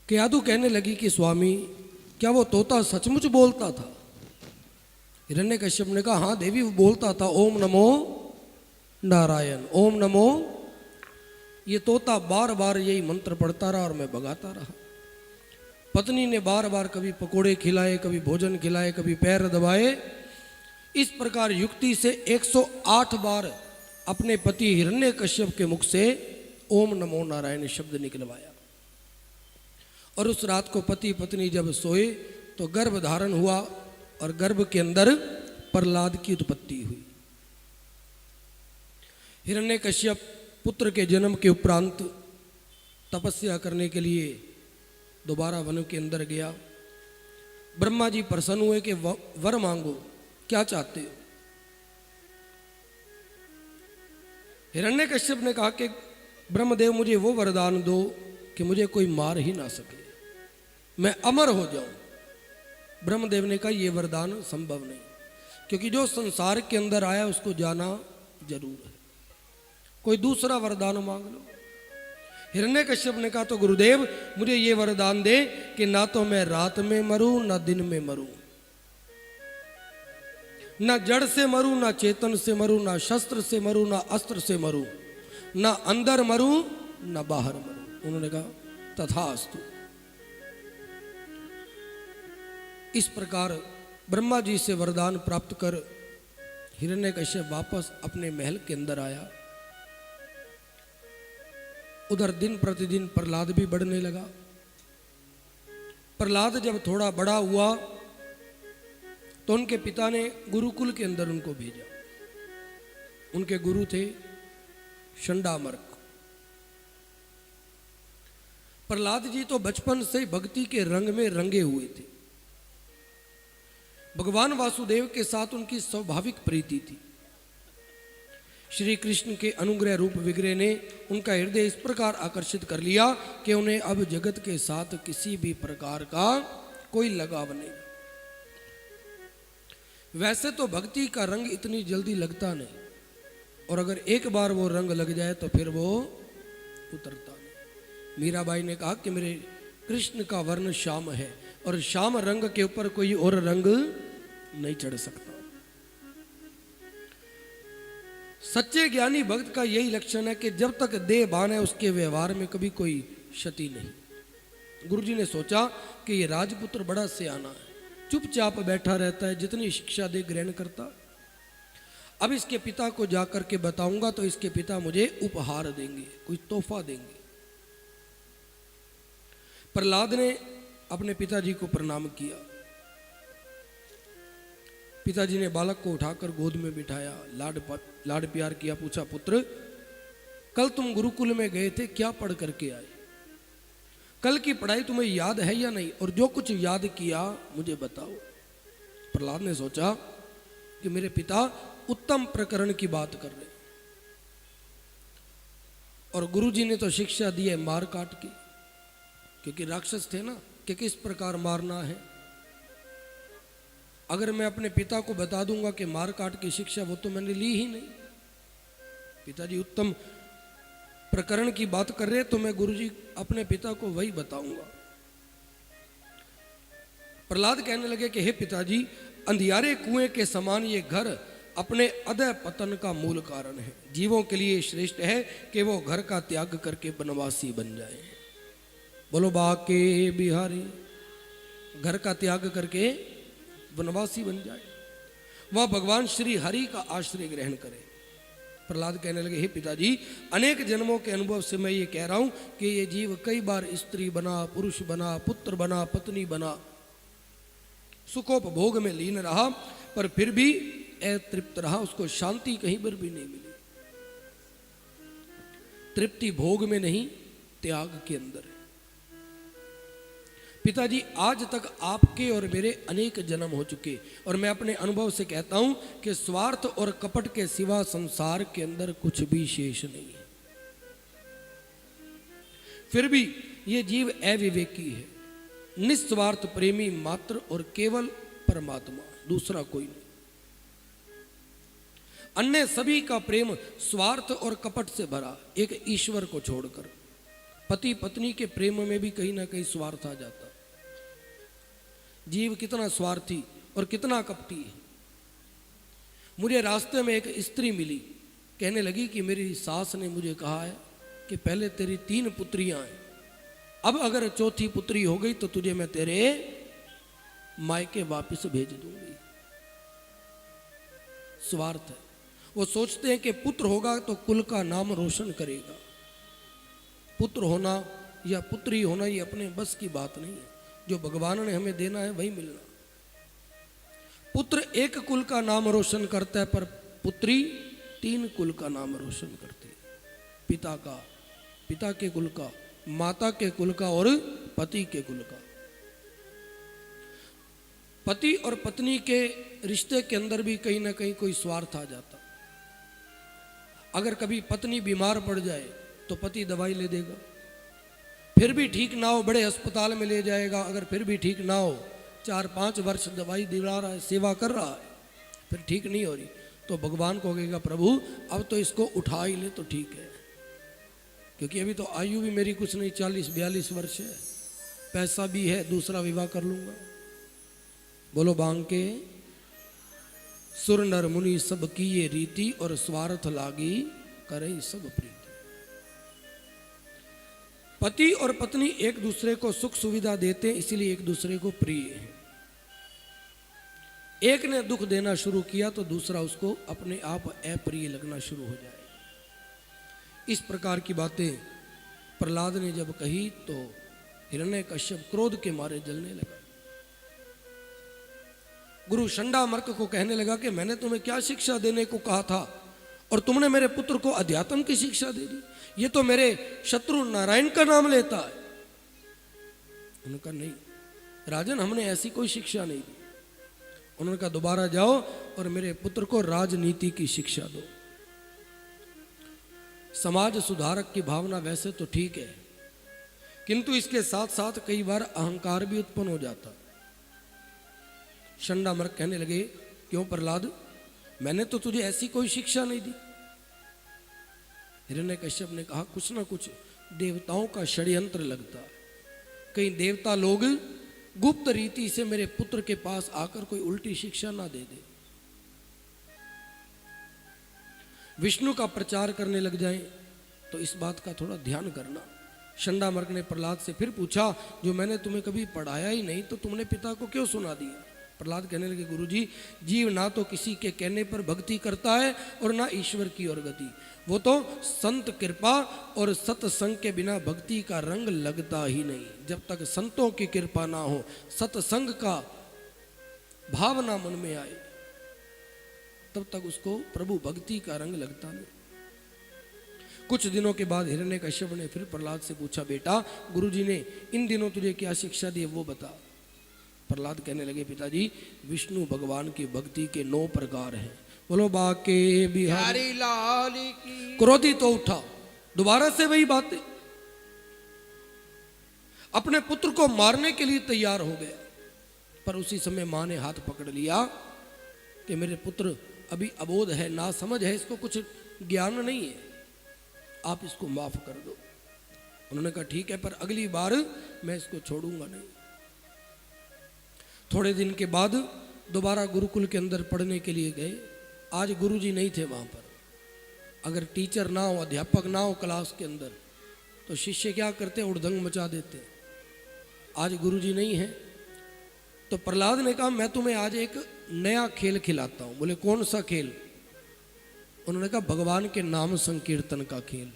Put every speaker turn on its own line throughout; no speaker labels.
केयादू कहने लगी कि स्वामी, क्या वो तोता सचमुच बोलता था? हिरण्यकश्यप ने कहा, हाँ देवी, वो बोलता था, ओम नमो नारायण, ओम नमो। ये तोता बार बार यही मंत्र पढ़ता रहा और मैं भगाता रहा। पत्नी ने बार बार कभी पकोड़े खिलाए, कभी भोजन खिलाए, कभी पैर दबाए। इस प्रकार युक्ति से 108 बार अपने पति हिरण्यकश्यप के मुख से ओम नमो नारायण शब्द निकलवाया। और उस रात को पति पत्नी जब सोए तो गर्भ धारण हुआ और गर्भ के अंदर प्रहलाद की उत्पत्ति हुई। हिरण्यकश्यप पुत्र के जन्म के उपरांत तपस्या करने के लिए दोबारा वन के अंदर गया। ब्रह्मा जी प्रसन्न हुए कि वर मांगो, क्या चाहते हो? हिरण्यकश्यप ने कहा कि ब्रह्मदेव, मुझे वो वरदान दो कि मुझे कोई मार ही ना सके, मैं अमर हो जाऊं। ब्रह्मदेव ने कहा, यह वरदान संभव नहीं, क्योंकि जो संसार के अंदर आया उसको जाना जरूर है, कोई दूसरा वरदान मांग लो। हिरण्यकश्यप ने कहा, तो गुरुदेव मुझे ये वरदान दे कि ना तो मैं रात में मरूं ना दिन में मरूं, ना जड़ से मरूं ना चेतन से मरूं, ना शस्त्र से मरूं ना अस्त्र से मरूं, ना अंदर मरूं ना बाहर मरूं। उन्होंने कहा, तथास्तु। इस प्रकार ब्रह्मा जी से वरदान प्राप्त कर हिरण्यकश्यप वापस अपने महल के अंदर आया। उधर दिन प्रतिदिन प्रहलाद भी बढ़ने लगा। प्रहलाद जब थोड़ा बड़ा हुआ तो उनके पिता ने गुरुकुल के अंदर उनको भेजा। उनके गुरु थे शंडामर्क। प्रहलाद जी तो बचपन से भक्ति के रंग में रंगे हुए थे। भगवान वासुदेव के साथ उनकी स्वाभाविक प्रीति थी। श्री कृष्ण के अनुग्रह रूप विग्रह ने उनका हृदय इस प्रकार आकर्षित कर लिया कि उन्हें अब जगत के साथ किसी भी प्रकार का कोई लगाव नहीं। वैसे तो भक्ति का रंग इतनी जल्दी लगता नहीं, और अगर एक बार वो रंग लग जाए तो फिर वो उतरता नहीं। मीराबाई ने कहा कि मेरे कृष्ण का वर्ण श्याम है, और श्याम रंग के ऊपर कोई और रंग नहीं चढ़ सकता। सच्चे ज्ञानी भक्त का यही लक्षण है कि जब तक देह भान है उसके व्यवहार में कभी कोई क्षति नहीं। गुरुजी ने सोचा कि ये राजपुत्र बड़ा सियाना है, चुपचाप बैठा रहता है, जितनी शिक्षा दे ग्रहण करता। अब इसके पिता को जाकर के बताऊंगा तो इसके पिता मुझे उपहार देंगे, कोई तोहफा देंगे। प्रहलाद ने अपने पिताजी को प्रणाम किया। पिताजी ने बालक को उठाकर गोद में बिठाया, लाड प्यार किया। पूछा, पुत्र कल तुम गुरुकुल में गए थे, क्या पढ़ करके आए? कल की पढ़ाई तुम्हें याद है या नहीं, और जो कुछ याद किया मुझे बताओ। प्रहलाद ने सोचा कि मेरे पिता उत्तम प्रकरण की बात कर रहे, और गुरुजी ने तो शिक्षा दी है मार काट की, क्योंकि राक्षस थे ना, कि किस प्रकार मारना है। अगर मैं अपने पिता को बता दूंगा कि मार काट की शिक्षा, वो तो मैंने ली ही नहीं। पिताजी उत्तम प्रकरण की बात कर रहे, तो मैं गुरुजी अपने पिता को वही बताऊंगा। प्रहलाद कहने लगे कि हे पिताजी, अंधियारे कुएं के समान ये घर अपने अदय पतन का मूल कारण है। जीवों के लिए श्रेष्ठ है कि वो घर का त्याग करके वनवासी बन जाए। बोलो बाके बिहारी, घर का त्याग करके वनवासी बन जाए, वह भगवान श्री हरि का आश्रय ग्रहण करे। प्रहलाद कहने लगे, हे पिताजी, अनेक जन्मों के अनुभव से मैं ये कह रहा हूं कि ये जीव कई बार स्त्री बना, पुरुष बना, पुत्र बना, पत्नी बना, सुखोपभोग में लीन रहा, पर फिर भी अतृप्त रहा, उसको शांति कहीं पर भी नहीं मिली। तृप्ति भोग में नहीं, त्याग के अंदर है। पिताजी, आज तक आपके और मेरे अनेक जन्म हो चुके, और मैं अपने अनुभव से कहता हूं कि स्वार्थ और कपट के सिवा संसार के अंदर कुछ भी शेष नहीं है। फिर भी ये जीव अविवेकी है, निस्वार्थ प्रेमी मात्र और केवल परमात्मा, दूसरा कोई नहीं। अन्य सभी का प्रेम स्वार्थ और कपट से भरा, एक ईश्वर को छोड़कर। पति पत्नी के प्रेम में भी कहीं ना कहीं स्वार्थ आ जाता। जीव कितना स्वार्थी और कितना कपटी है। मुझे रास्ते में एक स्त्री मिली, कहने लगी कि मेरी सास ने मुझे कहा है कि पहले तेरी 3 पुत्रियां हैं, अब अगर चौथी पुत्री हो गई तो तुझे मैं तेरे मायके वापस भेज दूंगी। स्वार्थ है। वो सोचते हैं कि पुत्र होगा तो कुल का नाम रोशन करेगा। पुत्र होना या पुत्री होना ये अपने बस की बात नहीं है। जो भगवान ने हमें देना है वही मिलना। पुत्र एक कुल का नाम रोशन करता है, पर पुत्री 3 कुल का नाम रोशन करती है। पिता का, पिता के कुल का, माता के कुल का और पति के कुल का। पति और पत्नी के रिश्ते के अंदर भी कहीं ना कहीं कोई स्वार्थ आ जाता। अगर कभी पत्नी बीमार पड़ जाए तो पति दवाई ले देगा, फिर भी ठीक ना हो बड़े अस्पताल में ले जाएगा, अगर फिर भी ठीक ना हो 4-5 वर्ष दवाई दिला रहा है, सेवा कर रहा है, फिर ठीक नहीं हो रही तो भगवान को कहेगा प्रभु अब तो इसको उठा ही ले तो ठीक है, क्योंकि अभी तो आयु भी मेरी कुछ नहीं 40-42 वर्ष है, पैसा भी है, दूसरा विवाह कर लूंगा। बोलो बांके सुर नर मुनि सब की ये रीति और स्वार्थ लागी करे सब प्रीति। पति और पत्नी एक दूसरे को सुख सुविधा देते हैं, इसीलिए एक दूसरे को प्रिय है। एक ने दुख देना शुरू किया तो दूसरा उसको अपने आप अप्रिय लगना शुरू हो जाए। इस प्रकार की बातें प्रहलाद ने जब कही तो हिरण्यकश्यप क्रोध के मारे जलने लगा। गुरु शंडामर्क को कहने लगा कि मैंने तुम्हें क्या शिक्षा देने को कहा था और तुमने मेरे पुत्र को अध्यात्म की शिक्षा दे दी। ये तो मेरे शत्रु नारायण का नाम लेता है। उन्होंने कहा नहीं राजन, हमने ऐसी कोई शिक्षा नहीं दी। उन्होंने कहा दोबारा जाओ और मेरे पुत्र को राजनीति की शिक्षा दो। समाज सुधारक की भावना वैसे तो ठीक है, किंतु इसके साथ साथ कई बार अहंकार भी उत्पन्न हो जाता। शंडामर्क कहने लगे क्यों प्रहलाद, मैंने तो तुझे ऐसी कोई शिक्षा नहीं दी। हिरण्यकश्यप ने कहा कुछ ना कुछ देवताओं का षड्यंत्र लगता है। कहीं देवता लोग गुप्त रीति से मेरे पुत्र के पास आकर कोई उल्टी शिक्षा ना दे दे, विष्णु का प्रचार करने लग जाएं, तो इस बात का थोड़ा ध्यान करना। शंडामर्क ने प्रहलाद से फिर पूछा जो मैंने तुम्हें कभी पढ़ाया ही नहीं तो तुमने पिता को क्यों सुना दिया। प्रहलाद कहने लगे गुरुजी, जीव ना तो किसी के कहने पर भक्ति करता है और ना ईश्वर की ओर गति। वो तो संत कृपा और सत्संग के बिना भक्ति का रंग लगता ही नहीं। जब तक संतों की कृपा ना हो, सत्संग का भावना मन में आए, तब तक उसको प्रभु भक्ति का रंग लगता नहीं। कुछ दिनों के बाद हिरण्यकश्यप ने फिर प्रहलाद से पूछा बेटा गुरुजी ने इन दिनों तुझे क्या शिक्षा दी वो बता। प्रहलाद कहने लगे पिताजी विष्णु भगवान की भक्ति के 9 प्रकार हैं। बोलो बाके बिहारी लाल की। क्रोधित तो उठा, दोबारा से वही बातें, अपने पुत्र को मारने के लिए तैयार हो गया। पर उसी समय मां ने हाथ पकड़ लिया कि मेरे पुत्र अभी अबोध है, ना समझ है, इसको कुछ ज्ञान नहीं है, आप इसको माफ कर दो। उन्होंने कहा ठीक है, पर अगली बार मैं इसको छोड़ूंगा नहीं। थोड़े दिन के बाद दोबारा गुरुकुल के अंदर पढ़ने के लिए गए। आज गुरुजी नहीं थे वहां पर। अगर टीचर ना हो, अध्यापक ना हो क्लास के अंदर तो शिष्य क्या करते, उड़दंग मचा देते। आज गुरुजी नहीं है तो प्रहलाद ने कहा मैं तुम्हें आज एक नया खेल खिलाता हूं। बोले कौन सा खेल। उन्होंने कहा भगवान के नाम संकीर्तन का खेल।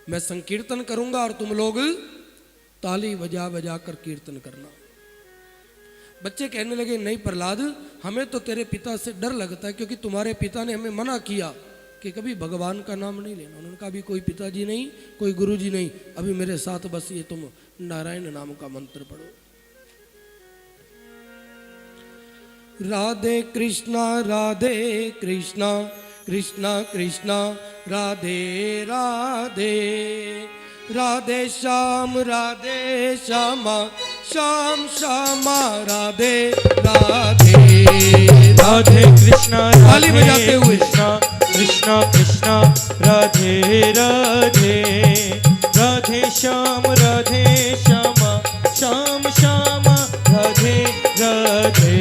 मैं संकीर्तन करूंगा और तुम लोग ताली बजा बजा कर कीर्तन करना। बच्चे कहने लगे नहीं प्रहलाद, हमें तो तेरे पिता से डर लगता है, क्योंकि तुम्हारे पिता ने हमें मना किया कि कभी भगवान का नाम नहीं लेना। उन्होंने कहा अभी कोई पिताजी नहीं, कोई गुरुजी नहीं, अभी मेरे साथ बस ये तुम नारायण नाम का मंत्र पढ़ो। राधे कृष्णा कृष्णा कृष्णा राधे राधे, राधे श्यामा श्याम श्यामा राधे राधे।
राधे कृष्णा
ताली बजाते हुए
कृष्णा कृष्णा कृष्णा राधे राधे, राधे श्याम श्यामा, श्याम श्याम राधे राधे।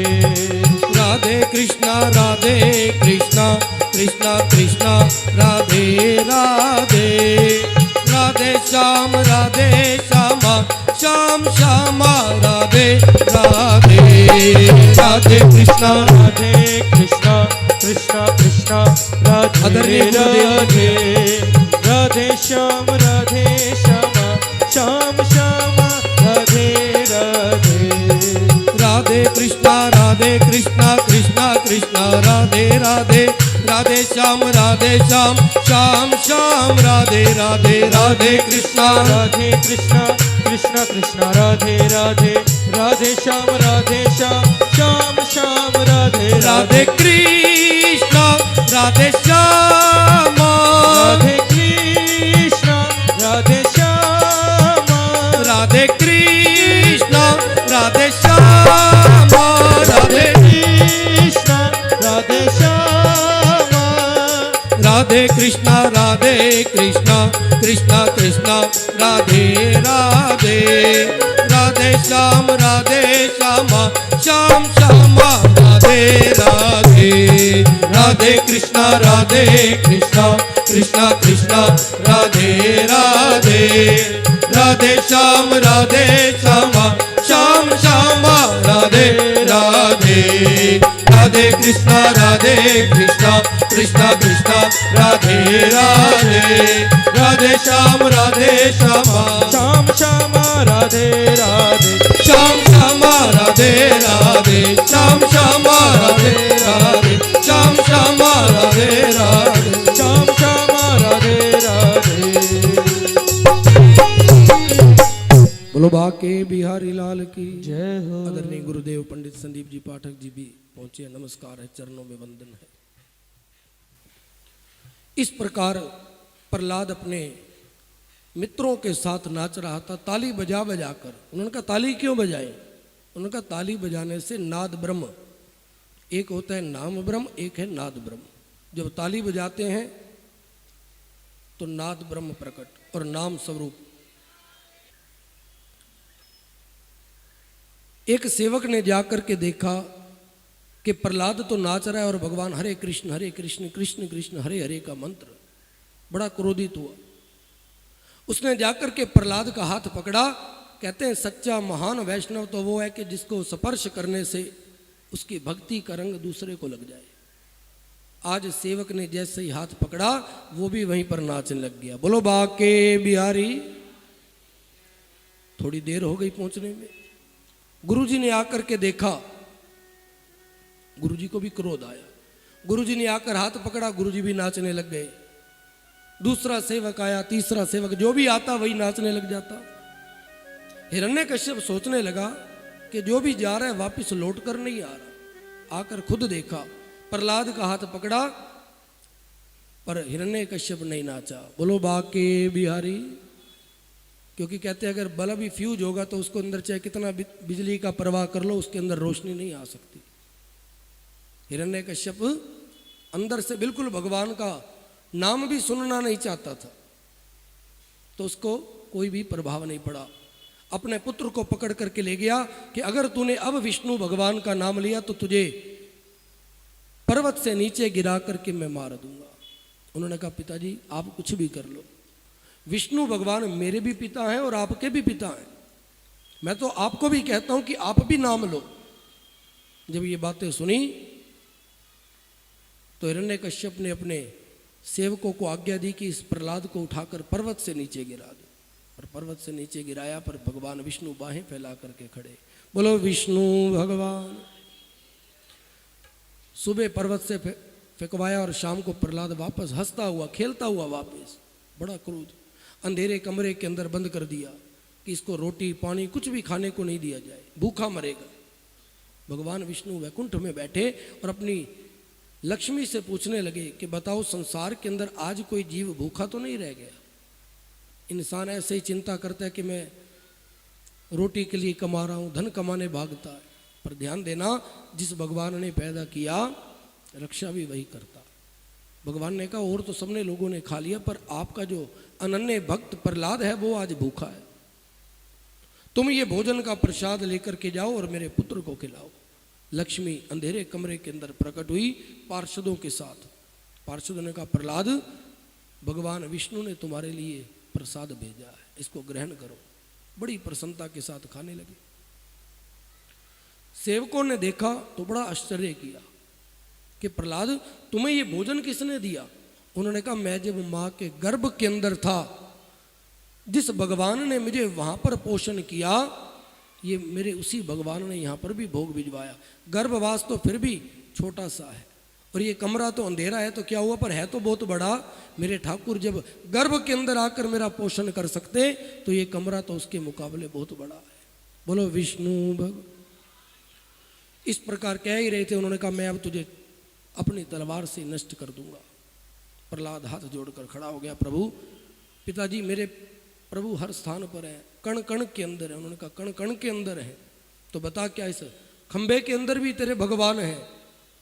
राधे कृष्णा कृष्णा कृष्णा राधे राधे, राधे श्यामा श्याम श्यामा राधे राधे। राधे कृष्णा
कृष्णा कृष्णा कृष्णा राधे
आदरणीय
राधे, राधे श्यामा श्याम श्याम राधे राधे।
राधे कृष्णा कृष्णा कृष्णा राधे राधे, राधे श्याम श्याम श्याम राधे राधे। राधे कृष्णा
कृष्णा कृष्णा कृष्णा राधे राधे, राधे श्याम श्याम श्याम राधे
राधे कृष्णा श्याम,
राधे कृष्णा श्याम,
राधे कृष्णा श्याम, राधे
कृष्णा श्याम,
राधे कृष्णा कृष्णा कृष्णा राधे राधे, राधे श्याम श्याम श्याम राधे राधे। राधे कृष्णा कृष्णा कृष्णा राधे राधे, राधे श्याम श्याम श्याम राधे राधे। राधे कृष्णा कृष्णा कृष्णा राधे राधे, राधे श्याम
श्याम श्याम राधे राधे,
श्याम श्याम राधे राधे, श्याम श्याम राधे राधे, श्याम श्याम राधे राधे,
श्याम श्याम राधे राधे।
बोलो बाके बिहारी लाल की
जय हो।
आदरणीय गुरुदेव पंडित संदीप जी पाठक जी भी पहुंचे, नमस्कार है, चरणों में वंदन है। इस प्रकार प्रहलाद अपने मित्रों के साथ नाच रहा था, ताली बजा बजा कर। उन्होंने कहा ताली क्यों बजाएं? उन्होंने कहा ताली बजाने से नाद ब्रह्म, एक होता है नाम ब्रह्म, एक है नाद ब्रह्म। जब ताली बजाते हैं तो नाद ब्रह्म प्रकट और नाम स्वरूप। एक सेवक ने जाकर के देखा कि प्रहलाद तो नाच रहा है और भगवान हरे कृष्ण कृष्ण कृष्ण हरे हरे का मंत्र, बड़ा क्रोधित हुआ। उसने जाकर के प्रहलाद का हाथ पकड़ा। कहते हैं सच्चा महान वैष्णव तो वो है कि जिसको स्पर्श करने से उसकी भक्ति का रंग दूसरे को लग जाए। आज सेवक ने जैसे ही हाथ पकड़ा वो भी वहीं पर नाचने लग गया। बोलो बाके बिहारी। थोड़ी देर हो गई पहुंचने में। गुरुजी ने आकर के देखा, गुरुजी को भी क्रोध आया। गुरुजी ने आकर हाथ पकड़ा, गुरुजी भी नाचने लग गए। दूसरा सेवक आया, तीसरा सेवक, जो भी आता वही नाचने लग जाता। हिरण्यकश्यप सोचने लगा कि जो भी जा रहा है वापस लौट कर नहीं आ रहा। आकर खुद देखा, प्रहलाद का हाथ पकड़ा पर हिरण्यकश्यप नहीं नाचा। बोलो बाके बिहारी। क्योंकि कहते हैं अगर बल्ब भी फ्यूज होगा तो उसको अंदर चाहे कितना बिजली का प्रवाह कर लो उसके अंदर रोशनी नहीं आ सकती। हिरण्यकश्यप अंदर से बिल्कुल भगवान का नाम भी सुनना नहीं चाहता था, तो उसको कोई भी प्रभाव नहीं पड़ा। अपने पुत्र को पकड़ करके ले गया कि अगर तूने अब विष्णु भगवान का नाम लिया तो तुझे पर्वत से नीचे गिरा करके मैं मार दूंगा। उन्होंने कहा पिताजी आप कुछ भी कर लो, विष्णु भगवान मेरे भी पिता हैं और आपके भी पिता हैं, मैं तो आपको भी कहता हूं कि आप भी नाम लो। जब ये बातें सुनी तो हिरण्यकश्यप ने अपने सेवकों को आज्ञा दी कि इस प्रहलाद को उठाकर पर्वत से नीचे गिरा दो। और पर्वत से नीचे गिराया पर भगवान विष्णु बाहें फैला करके खड़े। बोलो विष्णु भगवान। सुबह पर्वत से फेंकवाया और शाम को प्रहलाद वापस हंसता हुआ खेलता हुआ वापस। बड़ा क्रोध, अंधेरे कमरे के अंदर बंद कर दिया कि इसको रोटी पानी कुछ भी खाने को नहीं दिया जाए, भूखा मरेगा। भगवान विष्णु वैकुंठ में बैठे और अपनी लक्ष्मी से पूछने लगे कि बताओ संसार के अंदर आज कोई जीव भूखा तो नहीं रह गया। इंसान ऐसे ही चिंता करता है कि मैं रोटी के लिए कमा रहा हूँ, धन कमाने भागता है, पर ध्यान देना जिस भगवान ने पैदा किया रक्षा भी वही करता। भगवान ने कहा और तो सबने लोगों ने खा लिया, पर आपका जो अनन्य भक्त प्रहलाद है वो आज भूखा है। तुम ये भोजन का प्रसाद लेकर के जाओ और मेरे पुत्र को खिलाओ। लक्ष्मी अंधेरे कमरे के अंदर प्रकट हुई पार्षदों के साथ। पार्षदों ने कहा प्रहलाद, भगवान विष्णु ने तुम्हारे लिए प्रसाद भेजा है, इसको ग्रहण करो। बड़ी प्रसन्नता के साथ खाने लगे। सेवकों ने देखा तो बड़ा आश्चर्य किया कि प्रहलाद, तुम्हें ये भोजन किसने दिया? उन्होंने कहा मैं जब मां के गर्भ के अंदर था, जिस भगवान ने मुझे वहां पर पोषण किया, ये मेरे उसी भगवान ने यहां पर भी भोग भिजवाया। गर्भवास तो फिर भी छोटा सा है और ये कमरा तो अंधेरा है, तो क्या हुआ, पर है तो बहुत बड़ा। मेरे ठाकुर जब गर्भ के अंदर आकर मेरा पोषण कर सकते, तो ये कमरा तो उसके मुकाबले बहुत बड़ा है। बोलो विष्णु भग। इस प्रकार कह ही रहे थे। उन्होंने कहा मैं अब तुझे अपनी तलवार से नष्ट कर दूंगा। प्रहलाद हाथ जोड़कर खड़ा हो गया, प्रभु, पिताजी मेरे प्रभु हर स्थान पर है, कण कण के अंदर है। उन्होंने कहा कण कण के अंदर है तो बता क्या इस खंबे के अंदर भी तेरे भगवान है?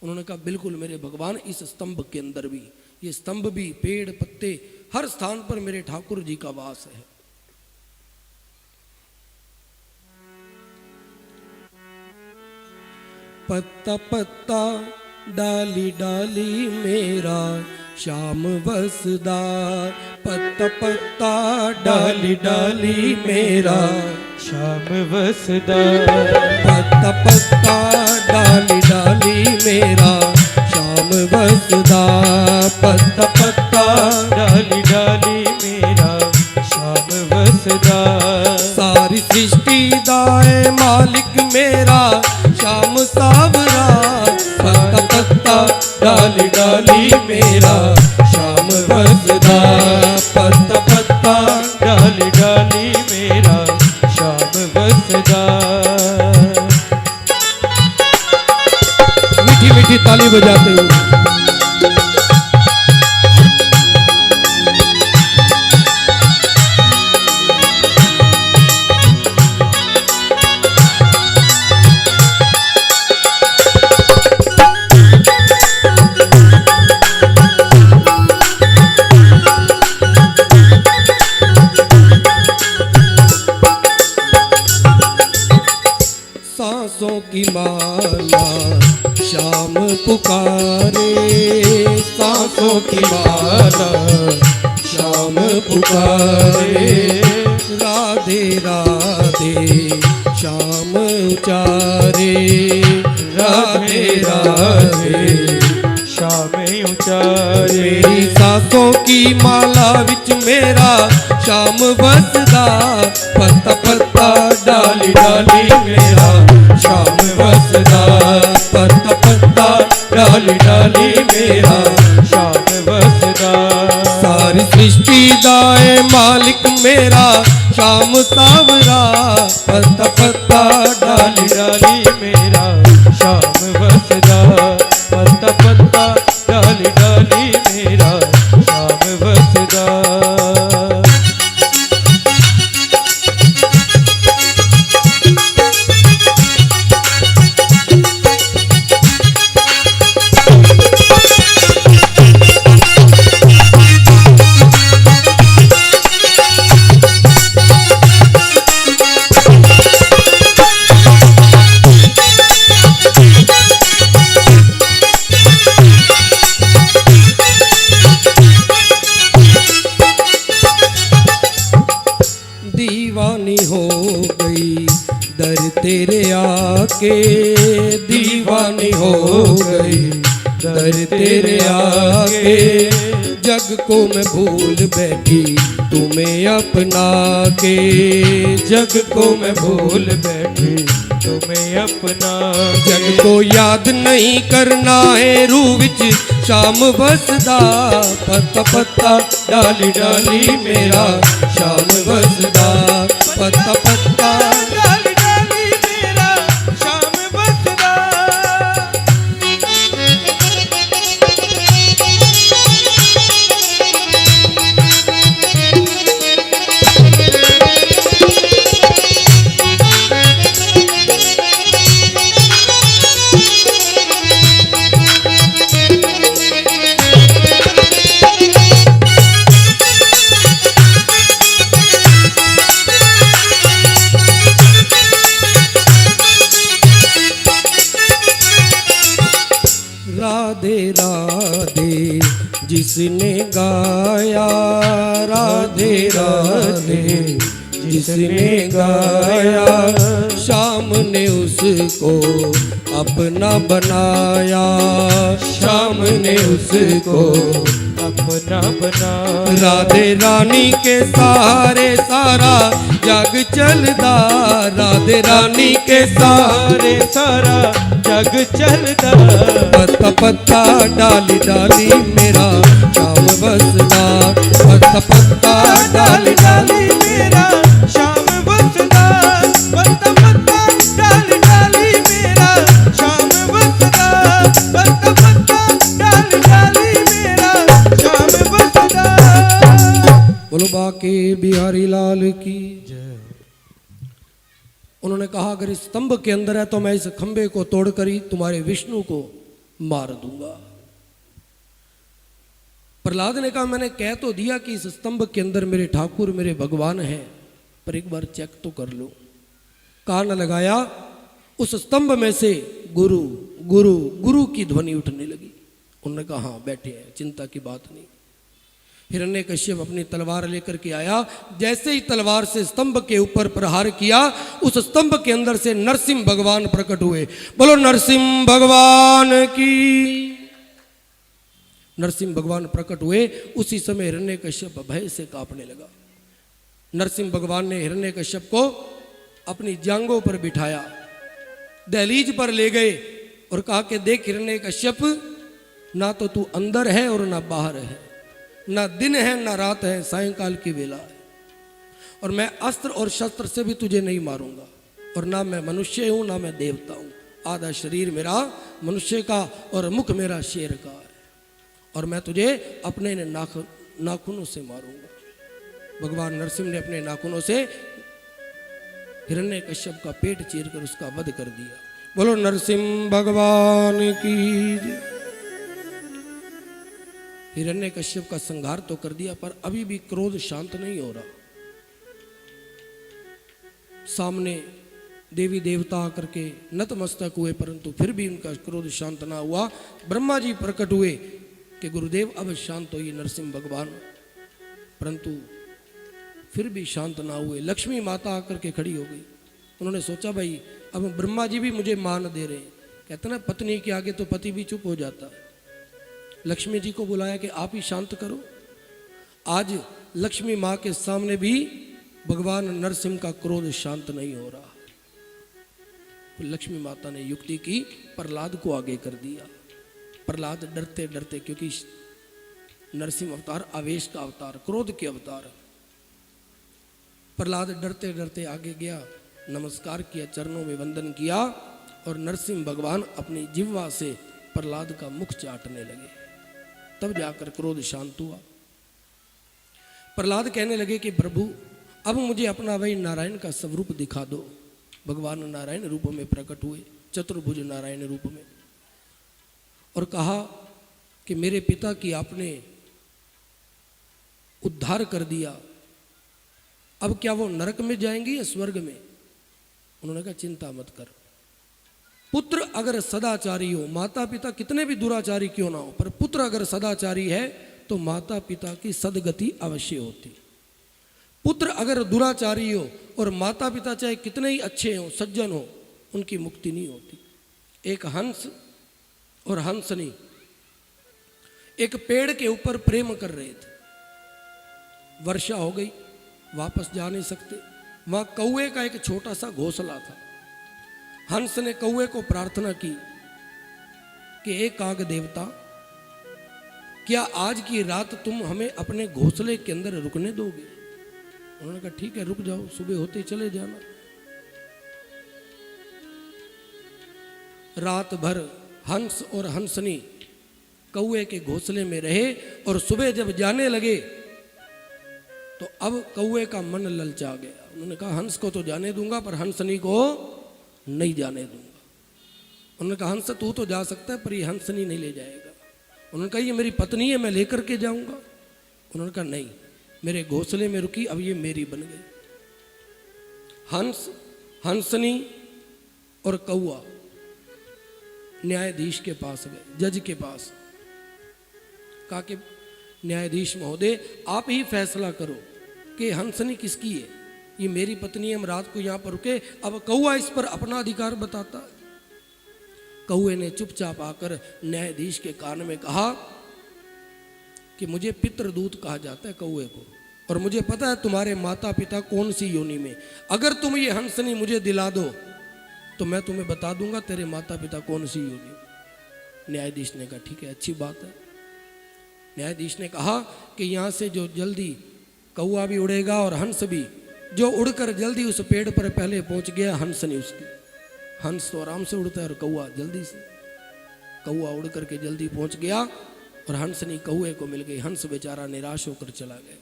उन्होंने कहा बिल्कुल मेरे भगवान इस स्तंभ के अंदर भी, ये स्तंभ भी, पेड़ पत्ते, हर स्थान पर मेरे ठाकुर जी का वास है। पत्ता पत्ता डाली डाली मेरा श्याम बसदार, पत्ता पत्ता डाली डाली मेरा
श्याम बसदार,
पत्ता पत्ता डाली डाली मेरा श्याम बसदार, पत्ता पत्ता
डाली डाली मेरा श्याम बसदार।
सारी सृष्टि दाए मालिक मेरा श्याम सावरा, पत्ता पत्ता डाली डाली मेरा श्याम बसदार, पत्ता पत्ता
डाली डाली मेरा श्याम बसदार।
मीठी मीठी ताली बजाते हुए सांसों की माला श्याम पुकारे, सांसों की माला श्याम पुकारे, राधे राधे श्याम उचारे, राधे राधे
श्याम उचारे।
मेरी सांसों की माला विच मेरा श्याम बसदा, पत्ता पत्ता डाली डाली मेरा श्याम बसदा, पत्ता पत्ता डाली डाली मेरा
श्याम बसदार।
सारी सृष्टि दाए मालिक मेरा श्याम सावरा, पत्ता पत्ता डाली
डाली मेरा श्याम बसदार, पत्ता पत्ता डाली डाली मेरा श्याम बसदार।
दीवानी हो गई दर तेरे आके, दीवानी हो गई दर तेरे आके, जग को मैं भूल बैठी तुम्हें अपना के, जग को मैं भूल बैठी
तुम्हें अपना।
जग को याद नहीं करना है रू विच श्याम बसदा, पत्ता पत्ता डाली डाली मेरा श्याम बसदा, पत्ता पत्ता
डाली डाली मेरा श्याम बसदार।
जिसने गाया राधे राधे, जिसने गाया श्याम ने उसको अपना बनाया, श्याम ने उसको
अपना बना।
राधे रानी के सहारे सारा जग चलदा, राधे रानी के सहारे
सारा जग चलदा।
पत्ता पत्ता डाली डाली मेरा श्याम बसदा, पत्ता पत्ता डाली डाली
मेरा श्याम बसदा। पत्ता पत्ता डाली डाली मेरा श्याम बसदा। पत्ता पत्ता डाली डाली मेरा श्याम बसदा।
बोलो बाके बिहारी लाल की। उन्होंने कहा अगर इस स्तंभ के अंदर है तो मैं इस खंबे को तोड़कर ही तुम्हारे विष्णु को मार दूंगा। प्रहलाद ने कहा मैंने कह तो दिया कि इस स्तंभ के अंदर मेरे ठाकुर मेरे भगवान हैं, पर एक बार चेक तो कर लो। कान लगाया, उस स्तंभ में से गुरु गुरु गुरु की ध्वनि उठने लगी। उन्होंने कहा हाँ बैठे हैं, चिंता की बात नहीं। हिरण्यकश्यप अपनी तलवार लेकर के आया, जैसे ही तलवार से स्तंभ के ऊपर प्रहार किया, उस स्तंभ के अंदर से नरसिंह भगवान प्रकट हुए। बोलो नरसिंह भगवान की। नरसिंह भगवान प्रकट हुए, उसी समय हिरण्यकश्यप भय से कांपने लगा। नरसिंह भगवान ने हिरण्यकश्यप को अपनी जांघों पर बिठाया, दहलीज पर ले गए और कहा कि देख हिरण्यकश्यप, ना तो तू अंदर है और ना बाहर है, ना दिन है ना रात है, सायंकाल की वेला है, और मैं अस्त्र और शस्त्र से भी तुझे नहीं मारूंगा, और ना मैं मनुष्य हूं ना मैं देवता हूं। आधा शरीर मेरा मनुष्य का और मुख मेरा शेर का है, और मैं तुझे अपने नाखूनों से मारूंगा। भगवान नरसिंह ने अपने नाखूनों से हिरण्यकश्यप का पेट चीर कर उसका वध कर दिया। बोलो नरसिंह भगवान की। हिरण्यकश्यप का संहार तो कर दिया, पर अभी भी क्रोध शांत नहीं हो रहा। सामने देवी देवता आकर के नतमस्तक हुए, परंतु फिर भी उनका क्रोध शांत ना हुआ। ब्रह्मा जी प्रकट हुए कि गुरुदेव अब शांत होइए नरसिंह भगवान, परंतु फिर भी शांत ना हुए। लक्ष्मी माता आकर के खड़ी हो गई। उन्होंने सोचा भाई अब ब्रह्मा जी भी मुझे मान दे रहे हैं, कहते ना पत्नी के आगे तो पति भी चुप हो जाता है। लक्ष्मी जी को बुलाया कि आप ही शांत करो। आज लक्ष्मी माँ के सामने भी भगवान नरसिंह का क्रोध शांत नहीं हो रहा। तो लक्ष्मी माता ने युक्ति की, प्रहलाद को आगे कर दिया। प्रहलाद डरते डरते, क्योंकि नरसिंह अवतार आवेश का अवतार, क्रोध के अवतार, प्रहलाद डरते डरते आगे गया, नमस्कार किया, चरणों में वंदन किया, और नरसिंह भगवान अपनी जिह्वा से प्रहलाद का मुख चाटने लगे। तब जाकर क्रोध शांत हुआ। प्रहलाद कहने लगे कि प्रभु अब मुझे अपना वही नारायण का स्वरूप दिखा दो। भगवान नारायण रूप में प्रकट हुए, चतुर्भुज नारायण रूप में, और कहा कि मेरे पिता की आपने उद्धार कर दिया, अब क्या वो नरक में जाएंगे या स्वर्ग में? उन्होंने कहा चिंता मत कर, पुत्र अगर सदाचारी हो, माता पिता कितने भी दुराचारी क्यों ना हो, पर पुत्र अगर सदाचारी है तो माता पिता की सदगति अवश्य होती। पुत्र अगर दुराचारी हो और माता पिता चाहे कितने ही अच्छे हो, सज्जन हो, उनकी मुक्ति नहीं होती। एक हंस और हंसनी एक पेड़ के ऊपर प्रेम कर रहे थे। वर्षा हो गई, वापस जा नहीं सकते। वहां कौवे का एक छोटा सा घोंसला था। हंस ने कौवे को प्रार्थना की कि हे काग देवता, क्या आज की रात तुम हमें अपने घोंसले के अंदर रुकने दोगे? उन्होंने कहा ठीक है, रुक जाओ, सुबह होते चले जाना। रात भर हंस और हंसनी कौवे के घोंसले में रहे, और सुबह जब जाने लगे तो अब कौवे का मन ललचा गया। उन्होंने कहा हंस को तो जाने दूंगा, पर हंसनी को नहीं जाने दूंगा। उन्होंने कहा हंस तू तो जा सकता है, पर ये हंसनी नहीं ले जाएगा। उन्होंने कहा ये मेरी पत्नी है, मैं लेकर के जाऊंगा। उन्होंने कहा नहीं, मेरे घोंसले में रुकी, अब ये मेरी बन गई। हंस, हंसनी और कौआ न्यायाधीश के पास गए, जज के पास, कहा कि न्यायाधीश महोदय, आप ही फैसला करो कि हंसनी किसकी है। ये मेरी पत्नी है, हम रात को यहाँ पर रुके। अब कौआ इस पर अपना अधिकार बताता। कौए ने चुपचाप आकर न्यायाधीश के कान में कहा कि मुझे पितृदूत कहा जाता है कौए को, और मुझे पता है तुम्हारे माता पिता कौन सी योनि में। अगर तुम ये हंसनी मुझे दिला दो तो मैं तुम्हें बता दूंगा तेरे माता पिता कौन सी योनि में। न्यायाधीश ने कहा ठीक है, अच्छी बात है। न्यायाधीश ने कहा कि यहाँ से जो जल्दी कौआ भी उड़ेगा और हंस भी, जो उड़कर जल्दी उस पेड़ पर पहले पहुंच गया, हंसनी उसकी। हंस तो आराम से उड़ता है और कौआ जल्दी से। कौआ उड़ करके जल्दी पहुंच गया और हंसनी कौए को मिल गई। हंस बेचारा निराश होकर चला गया।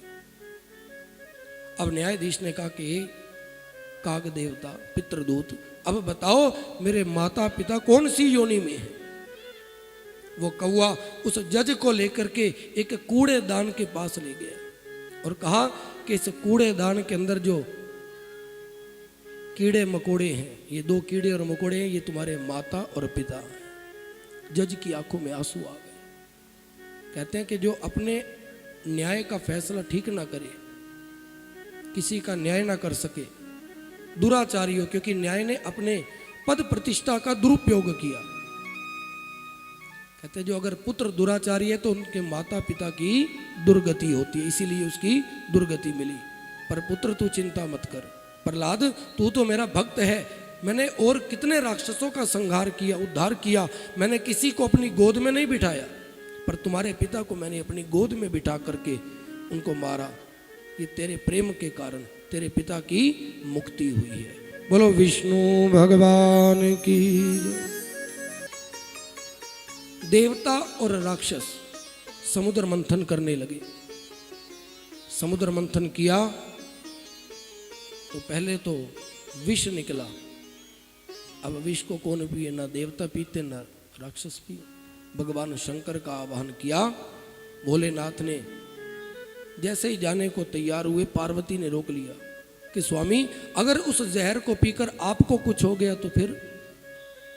अब न्यायाधीश ने कहा कि काग देवता, पितृदूत, अब बताओ मेरे माता पिता कौन सी योनि में है। वो कौआ उस जज को लेकर के एक कूड़ेदान के पास ले गया और कहा कि इस कूड़ेदान के अंदर जो कीड़े मकोड़े हैं, ये 2 कीड़े और मकोड़े हैं, ये तुम्हारे माता और पिता हैं। जज की आंखों में आंसू आ गए। कहते हैं कि जो अपने न्याय का फैसला ठीक ना करे, किसी का न्याय ना कर सके, दुराचारी हो, क्योंकि न्याय ने अपने पद प्रतिष्ठा का दुरुपयोग किया। कहते हैं जो अगर पुत्र दुराचारी है तो उनके माता पिता की दुर्गति होती है, इसीलिए उसकी दुर्गति मिली। पर पुत्र तू चिंता मत कर, प्रहलाद तू तो मेरा भक्त है। मैंने और कितने राक्षसों का संहार किया, उद्धार किया। मैंने किसी को अपनी गोद में नहीं बिठाया, पर तुम्हारे पिता को मैंने अपनी गोद में बिठा करके उनको मारा। ये तेरे प्रेम के कारण तेरे पिता की मुक्ति हुई है। बोलो विष्णु भगवान की। देवता और राक्षस समुद्र मंथन करने लगे। समुद्र मंथन किया तो पहले तो विष निकला। अब विष को कौन पिए, ना देवता पीते ना राक्षस पिए। भगवान शंकर का आवाहन किया। भोलेनाथ ने जैसे ही जाने को तैयार हुए, पार्वती ने रोक लिया कि स्वामी अगर उस जहर को पीकर आपको कुछ हो गया तो फिर।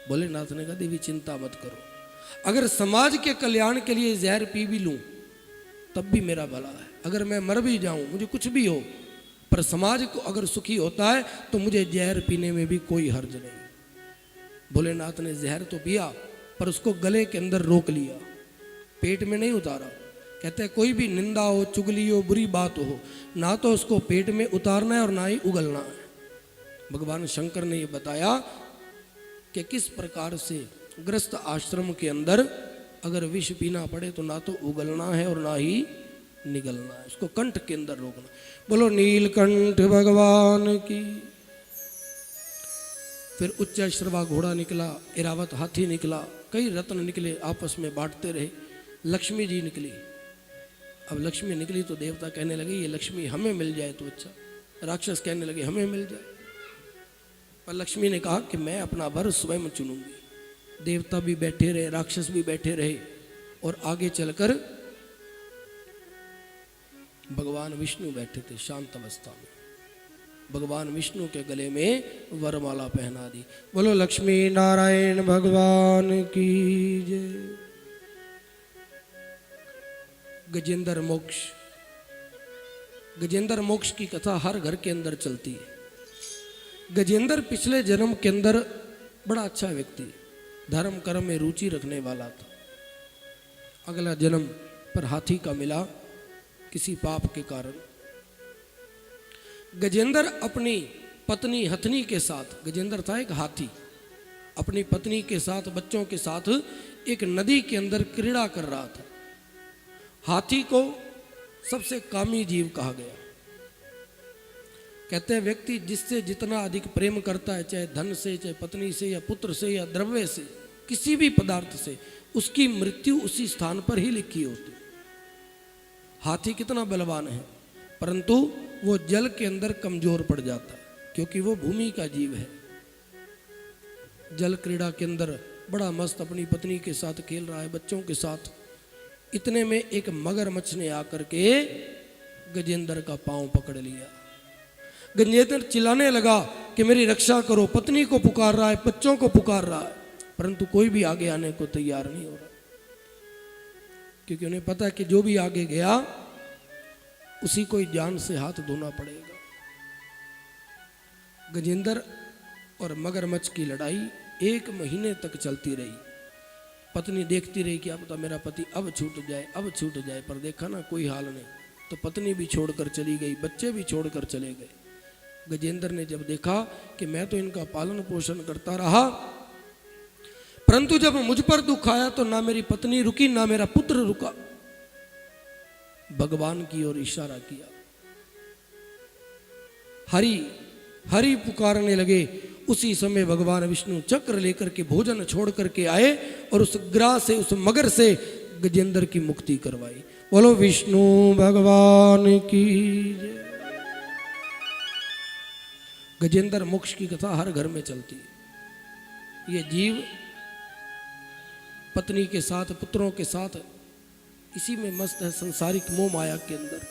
भोलेनाथ ने कहा देवी चिंता मत करो, अगर समाज के कल्याण के लिए जहर पी भी लूं तब भी मेरा भला है। अगर मैं मर भी जाऊं, मुझे कुछ भी हो, पर समाज को अगर सुखी होता है तो मुझे जहर पीने में भी कोई हर्ज नहीं। भोलेनाथ ने जहर तो पिया पर उसको गले के अंदर रोक लिया, पेट में नहीं उतारा। कहते हैं कोई भी निंदा हो, चुगली हो, बुरी बात हो, ना तो उसको पेट में उतारना है और ना ही उगलना है। भगवान शंकर ने यह बताया कि किस प्रकार से ग्रस्त आश्रम के अंदर अगर विष पीना पड़े तो ना तो उगलना है और ना ही निगलना है, उसको कंठ के अंदर रोकना। बोलो नीलकंठ भगवान की। फिर उच्च श्रवा घोड़ा निकला, इरावत हाथी निकला, कई रत्न निकले, आपस में बांटते रहे। लक्ष्मी जी निकली। अब लक्ष्मी निकली तो देवता कहने लगे ये लक्ष्मी हमें मिल जाए तो अच्छा। राक्षस कहने लगे हमें मिल जाए, पर लक्ष्मी ने कहा कि मैं अपना वर स्वयं चुनूंगी। देवता भी बैठे रहे, राक्षस भी बैठे रहे, और आगे चलकर भगवान विष्णु बैठे थे शांत अवस्था में। भगवान विष्णु के गले में वरमाला पहना दी। बोलो लक्ष्मी नारायण भगवान की जय। गजेंद्र मोक्ष। गजेंद्र मोक्ष की कथा हर घर के अंदर चलती है। गजेंद्र पिछले जन्म के अंदर बड़ा अच्छा व्यक्ति, धर्म कर्म में रुचि रखने वाला था। अगला जन्म पर हाथी का मिला किसी पाप के कारण। गजेंद्र अपनी पत्नी हथनी के साथ, गजेंद्र था एक हाथी, अपनी पत्नी के साथ बच्चों के साथ एक नदी के अंदर क्रीड़ा कर रहा था। हाथी को सबसे कामी जीव कहा गया। कहते हैं व्यक्ति जिससे जितना अधिक प्रेम करता है, चाहे धन से, चाहे पत्नी से, या पुत्र से, या द्रव्य से, किसी भी पदार्थ से, उसकी मृत्यु उसी स्थान पर ही लिखी होती। हाथी कितना बलवान है, परंतु वो जल के अंदर कमजोर पड़ जाता है, क्योंकि वो भूमि का जीव है। जल क्रीड़ा के अंदर बड़ा मस्त अपनी पत्नी के साथ खेल रहा है, बच्चों के साथ। इतने में एक मगरमच्छ ने आकर के गजेंद्र का पांव पकड़ लिया। गजेंद्र चिल्लाने लगा कि मेरी रक्षा करो, पत्नी को पुकार रहा है, बच्चों को पुकार रहा है, परंतु कोई भी आगे आने को तैयार नहीं हो रहा। क्योंकि उन्हें पता है कि जो भी आगे गया उसी को ही जान से हाथ धोना पड़ेगा। गजेंद्र और मगरमच्छ की लड़ाई 1 महीने तक चलती रही। पत्नी देखती रही कि अब तो मेरा पति अब छूट जाए, पर देखा ना कोई हाल नहीं, तो पत्नी भी छोड़कर चली गई, बच्चे भी छोड़कर चले गए। गजेंद्र ने जब देखा कि मैं तो इनका पालन पोषण करता रहा, परंतु जब मुझ पर दुख आया तो ना मेरी पत्नी रुकी ना मेरा पुत्र रुका। भगवान की ओर इशारा किया, हरि हरि पुकारने लगे। उसी समय भगवान विष्णु चक्र लेकर के भोजन छोड़ करके आए और उस ग्राह से, उस मगर से गजेंद्र की मुक्ति करवाई। बोलो विष्णु भगवान की जय। गजेंद्र मोक्ष की कथा हर घर में चलती है। ये जीव पत्नी के साथ, पुत्रों के साथ इसी में मस्त है, संसारिक मोह माया के अंदर।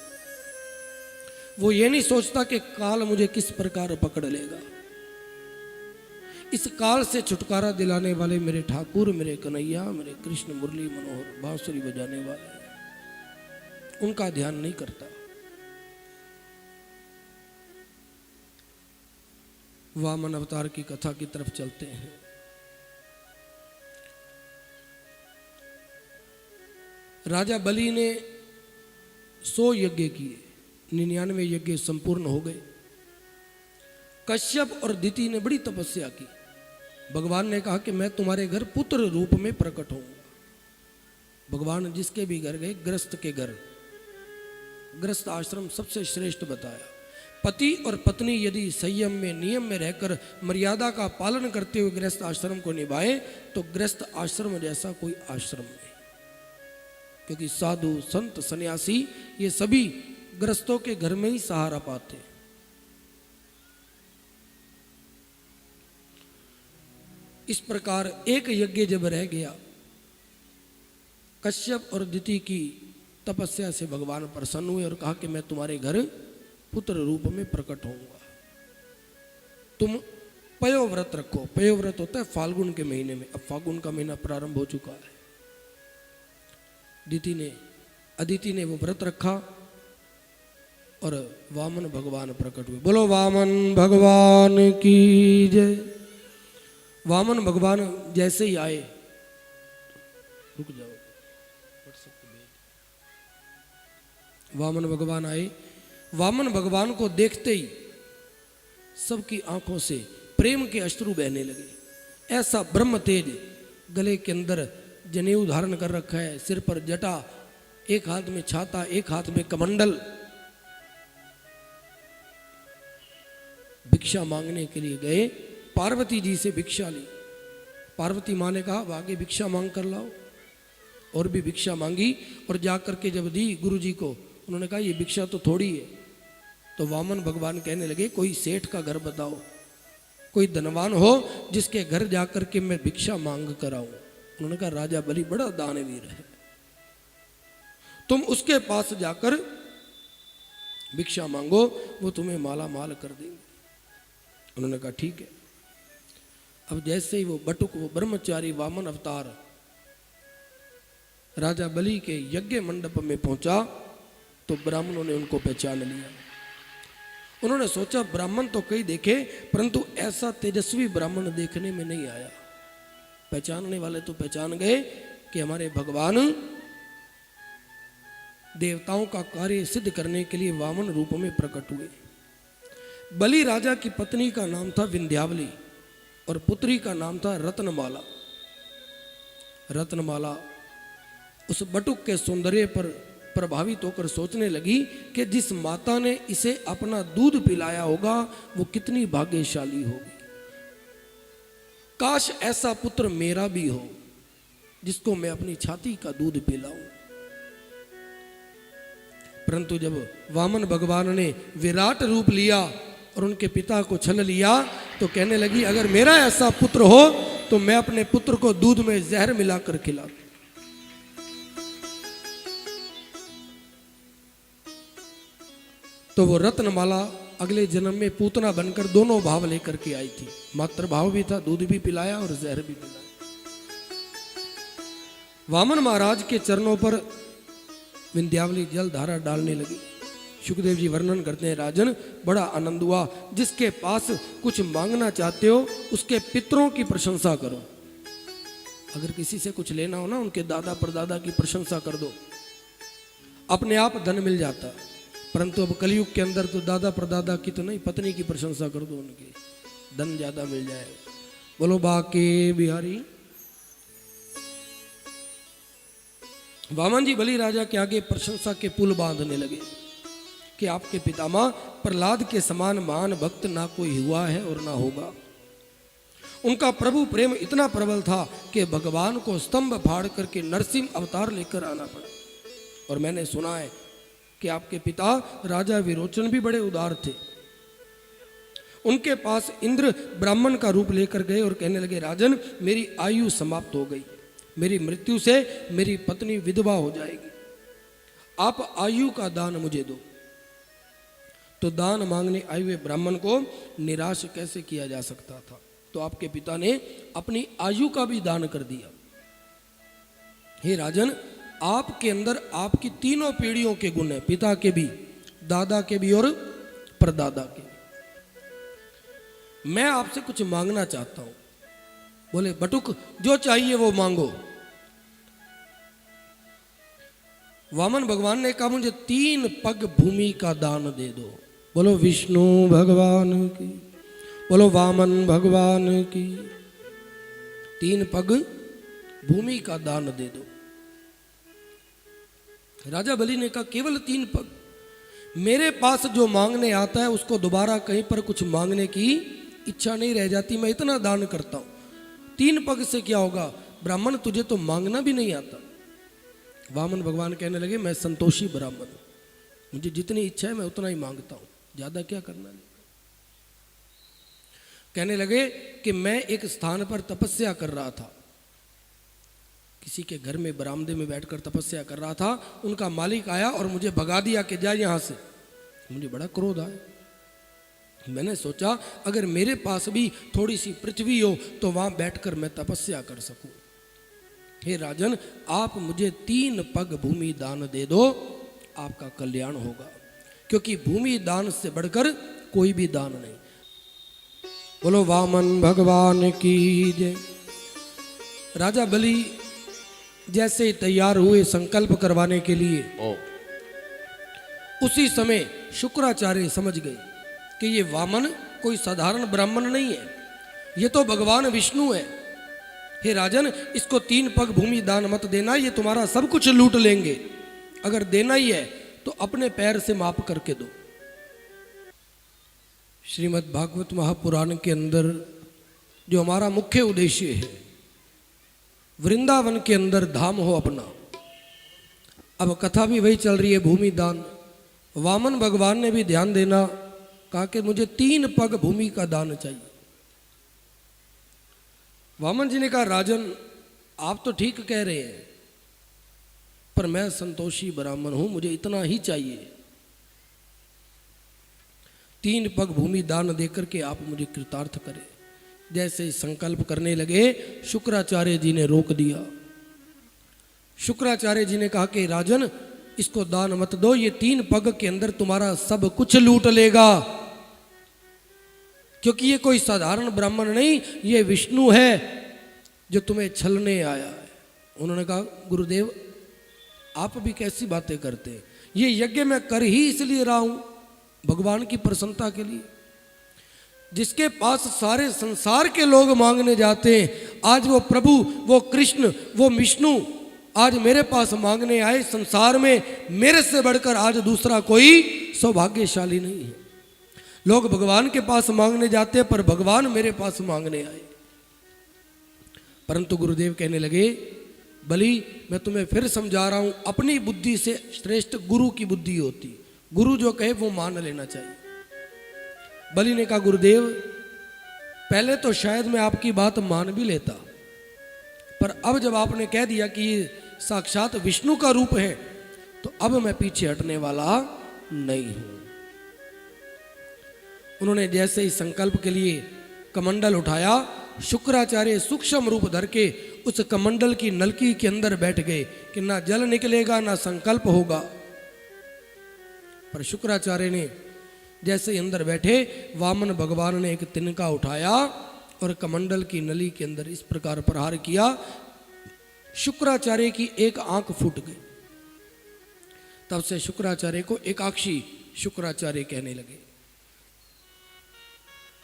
वो ये नहीं सोचता कि काल मुझे किस प्रकार पकड़ लेगा। इस काल से छुटकारा दिलाने वाले मेरे ठाकुर, मेरे कन्हैया, मेरे कृष्ण मुरली मनोहर बांसुरी बजाने वाले, उनका ध्यान नहीं करता। वामन अवतार की कथा की तरफ चलते हैं। राजा बलि ने 100 यज्ञ किए, 99 यज्ञ संपूर्ण हो गए। कश्यप और दिति ने बड़ी तपस्या की। भगवान ने कहा कि मैं तुम्हारे घर पुत्र रूप में प्रकट होऊंगा। भगवान जिसके भी घर गए, गृहस्थ के घर, गृहस्थ आश्रम सबसे श्रेष्ठ बताया। पति और पत्नी यदि संयम में, नियम में रहकर मर्यादा का पालन करते हुए गृहस्थ आश्रम को निभाए तो गृहस्थ आश्रम जैसा कोई आश्रम नहीं। क्योंकि साधु, संत, सन्यासी ये सभी गृहस्थों के घर में ही सहारा पाते। इस प्रकार एक यज्ञ जब रह गया, कश्यप और दिति की तपस्या से भगवान प्रसन्न हुए और कहा कि मैं तुम्हारे घर पुत्र रूप में प्रकट होऊंगा। तुम पयोव्रत रखो। पयोव्रत होता है फाल्गुन के महीने में। अब फाल्गुन का महीना प्रारंभ हो चुका है। अदिति ने वो व्रत रखा और वामन भगवान प्रकट हुए। बोलो वामन भगवान की जय। वामन भगवान जैसे ही आए, रुक जाओ, वामन भगवान आए। वामन भगवान को देखते ही सबकी आंखों से प्रेम के अश्रु बहने लगे। ऐसा ब्रह्म तेज, गले के अंदर जनेऊ धारण कर रखा है, सिर पर जटा, एक हाथ में छाता, एक हाथ में कमंडल। भिक्षा मांगने के लिए गए, पार्वती जी से भिक्षा ली। पार्वती माँ ने कहा आगे भिक्षा मांग कर लाओ, और भी भिक्षा मांगी और जाकर के जब दी गुरु जी को, उन्होंने कहा ये भिक्षा तो थोड़ी है। तो वामन भगवान कहने लगे कोई सेठ का घर बताओ, कोई धनवान हो जिसके घर जाकर के मैं भिक्षा मांग कर आऊं। उन्होंने कहा राजा बलि बड़ा दानवीर है, तुम उसके पास जाकर भिक्षा मांगो, वो तुम्हें माला माल कर देंगे। उन्होंने कहा ठीक है। अब जैसे ही वो बटुक, वो ब्रह्मचारी वामन अवतार राजा बलि के यज्ञ मंडप में पहुंचा तो ब्राह्मणों ने उनको पहचान लिया। उन्होंने सोचा ब्राह्मण तो कई देखे, परंतु ऐसा तेजस्वी ब्राह्मण देखने में नहीं आया। पहचानने वाले तो पहचान गए कि हमारे भगवान देवताओं का कार्य सिद्ध करने के लिए वामन रूप में प्रकट हुए। बलि राजा की पत्नी का नाम था विंध्यावली और पुत्री का नाम था रत्नमाला। रत्नमाला उस बटुक के सौंदर्य पर प्रभावित होकर सोचने लगी कि जिस माता ने इसे अपना दूध पिलाया होगा वो कितनी भाग्यशाली होगी। काश ऐसा पुत्र मेरा भी हो जिसको मैं अपनी छाती का दूध पिलाऊं। परंतु जब वामन भगवान ने विराट रूप लिया और उनके पिता को छल लिया तो कहने लगी अगर मेरा ऐसा पुत्र हो तो मैं अपने पुत्र को दूध में जहर मिलाकर खिला दूं। तो वो रत्नमाला अगले जन्म में पूतना बनकर दोनों भाव लेकर के आई थी। मातृ भाव भी था, दूध भी पिलाया और जहर भी पिलाया। वामन महाराज के चरणों पर विंध्यावली जल धारा डालने लगी। सुखदेव जी वर्णन करते हैं, राजन बड़ा आनंद हुआ, जिसके पास कुछ मांगना चाहते हो उसके पितरों की प्रशंसा करो। अगर किसी से कुछ लेना हो ना, उनके दादा परदादा की प्रशंसा कर दो, अपने आप धन मिल जाता। परंतु अब कलयुग के अंदर तो दादा परदादा की तो नहीं, पत्नी की प्रशंसा कर दो, उनकी धन ज्यादा मिल जाए। बोलो बाके बिहारी। वामन जी बलि राजा के आगे प्रशंसा के पुल बांधने लगे कि आपके पितामह प्रहलाद के समान महान भक्त ना कोई हुआ है और ना होगा। उनका प्रभु प्रेम इतना प्रबल था कि भगवान को स्तंभ फाड़ करके नरसिंह अवतार लेकर आना पड़ा। और मैंने सुना है कि आपके पिता राजा विरोचन भी बड़े उदार थे। उनके पास इंद्र ब्राह्मण का रूप लेकर गए और कहने लगे, राजन मेरी आयु समाप्त हो गई, मेरी मृत्यु से मेरी पत्नी विधवा हो जाएगी, आप आयु का दान मुझे दो। तो दान मांगने आए हुए ब्राह्मण को निराश कैसे किया जा सकता था? तो आपके पिता ने अपनी आयु का भी दान कर दिया। हे राजन, आपके अंदर आपकी तीनों पीढ़ियों के गुण हैं, पिता के भी, दादा के भी और परदादा के भी। मैं आपसे कुछ मांगना चाहता हूं। बोले, बटुक जो चाहिए वो मांगो। वामन भगवान ने कहा, मुझे 3 पग भूमि का दान दे दो। बोलो विष्णु भगवान की, बोलो वामन भगवान की। 3 पग भूमि का दान दे दो। राजा बलि ने कहा, केवल 3 पग? मेरे पास जो मांगने आता है उसको दोबारा कहीं पर कुछ मांगने की इच्छा नहीं रह जाती, मैं इतना दान करता हूं। 3 पग से क्या होगा? ब्राह्मण तुझे तो मांगना भी नहीं आता। वामन भगवान कहने लगे, मैं संतोषी ब्राह्मण हूं, मुझे जितनी इच्छा है मैं उतना ही मांगता हूं, ज्यादा क्या करना है। कहने लगे कि मैं एक स्थान पर तपस्या कर रहा था, किसी के घर में बरामदे में बैठकर तपस्या कर रहा था। उनका मालिक आया और मुझे भगा दिया कि जा यहां से। मुझे बड़ा क्रोध आया। मैंने सोचा अगर मेरे पास भी थोड़ी सी पृथ्वी हो तो वहां बैठकर मैं तपस्या कर सकूं। हे राजन, आप मुझे 3 पग भूमि दान दे दो, आपका कल्याण होगा, क्योंकि भूमि दान से बढ़कर कोई भी दान नहीं। बोलो वामन भगवान की जय। राजा बलि जैसे ही तैयार हुए संकल्प करवाने के लिए, उसी समय शुक्राचार्य समझ गए कि ये वामन कोई साधारण ब्राह्मण नहीं है, ये तो भगवान विष्णु है। हे राजन, इसको 3 पग भूमि दान मत देना, ये तुम्हारा सब कुछ लूट लेंगे। अगर देना ही है तो अपने पैर से माप करके दो। श्रीमद् भागवत महापुराण के अंदर जो हमारा मुख्य उद्देश्य है, वृंदावन के अंदर धाम हो अपना। अब कथा भी वही चल रही है, भूमि दान। वामन भगवान ने भी ध्यान देना, कहा कि मुझे 3 पग भूमि का दान चाहिए। वामन जी ने कहा, राजन आप तो ठीक कह रहे हैं, पर मैं संतोषी ब्राह्मण हूं, मुझे इतना ही चाहिए। 3 पग भूमि दान देकर के आप मुझे कृतार्थ करें। जैसे ही संकल्प करने लगे, शुक्राचार्य जी ने रोक दिया। शुक्राचार्य जी ने कहा कि राजन, इसको दान मत दो, ये 3 पग के अंदर तुम्हारा सब कुछ लूट लेगा, क्योंकि ये कोई साधारण ब्राह्मण नहीं, ये विष्णु है जो तुम्हें छलने आया है। उन्होंने कहा, गुरुदेव आप भी कैसी बातें करते हैं, ये यज्ञ मैं कर ही इसलिए रहा हूं, भगवान की प्रसन्नता के लिए। जिसके पास सारे संसार के लोग मांगने जाते हैं, आज वो प्रभु, वो कृष्ण, वो विष्णु आज मेरे पास मांगने आए। संसार में मेरे से बढ़कर आज दूसरा कोई सौभाग्यशाली नहीं है। लोग भगवान के पास मांगने जाते हैं, पर भगवान मेरे पास मांगने आए। परंतु गुरुदेव कहने लगे, बलि मैं तुम्हें फिर समझा रहा हूं, अपनी बुद्धि से श्रेष्ठ गुरु की बुद्धि होती, गुरु जो कहे वो मान लेना चाहिए। बलि ने कहा, गुरुदेव पहले तो शायद मैं आपकी बात मान भी लेता, पर अब जब आपने कह दिया कि ये साक्षात विष्णु का रूप है, तो अब मैं पीछे हटने वाला नहीं हूं। उन्होंने जैसे ही संकल्प के लिए कमंडल उठाया, शुक्राचार्य सूक्ष्म रूप धर के उस कमंडल की नलकी के अंदर बैठ गए कि ना जल निकलेगा ना संकल्प होगा। पर शुक्राचार्य ने जैसे ही अंदर बैठे, वामन भगवान ने एक तिनका उठाया और कमंडल की नली के अंदर इस प्रकार प्रहार किया, शुक्राचार्य की एक आंख फूट गई। तब से शुक्राचार्य को एकाक्षी शुक्राचार्य कहने लगे।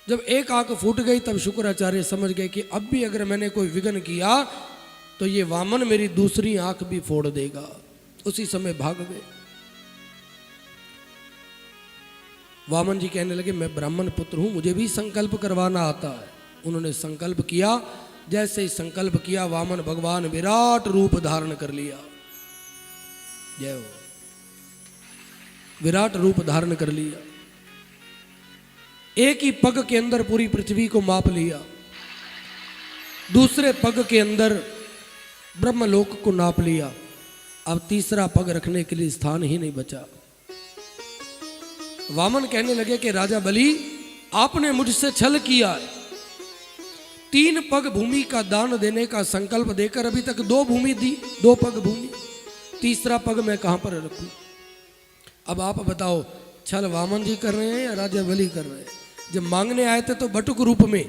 जब एक आंख फूट गई तब शुक्राचार्य समझ गए कि अब भी अगर मैंने कोई विघ्न किया तो ये वामन मेरी दूसरी आंख भी फोड़ देगा। उसी समय भाग गए। वामन जी कहने लगे मैं ब्राह्मण पुत्र हूं, मुझे भी संकल्प करवाना आता है। उन्होंने संकल्प किया। जैसे ही संकल्प किया, वामन भगवान विराट रूप धारण कर लिया। जय हो। विराट रूप धारण कर लिया। एक ही पग के अंदर पूरी पृथ्वी को माप लिया, दूसरे पग के अंदर ब्रह्मलोक को नाप लिया। अब तीसरा पग रखने के लिए स्थान ही नहीं बचा। वामन कहने लगे कि राजा बलि, आपने मुझसे छल किया है। 3 पग भूमि का दान देने का संकल्प देकर अभी तक 2 भूमि दी, 2 पग भूमि, तीसरा पग मैं कहां पर रखूं? अब आप बताओ, छल वामन जी कर रहे हैं या राजा बलि कर रहे हैं? जब मांगने आए थे तो बटुक रूप में,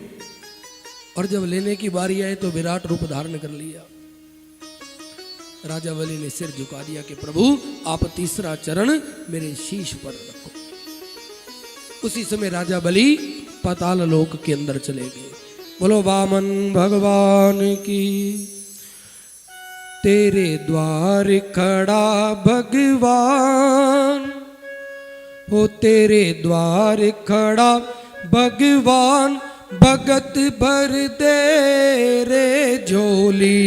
और जब लेने की बारी आई तो विराट रूप धारण कर लिया। राजा बलि ने सिर झुका दिया कि प्रभु आप तीसरा चरण मेरे शीश पर रखो। उसी समय राजा बलि पाताल लोक के अंदर चले गए। बोलो वामन भगवान की। तेरे द्वार खड़ा भगवान, हो तेरे द्वार खड़ा भगवान, भगत भर दे रे झोली।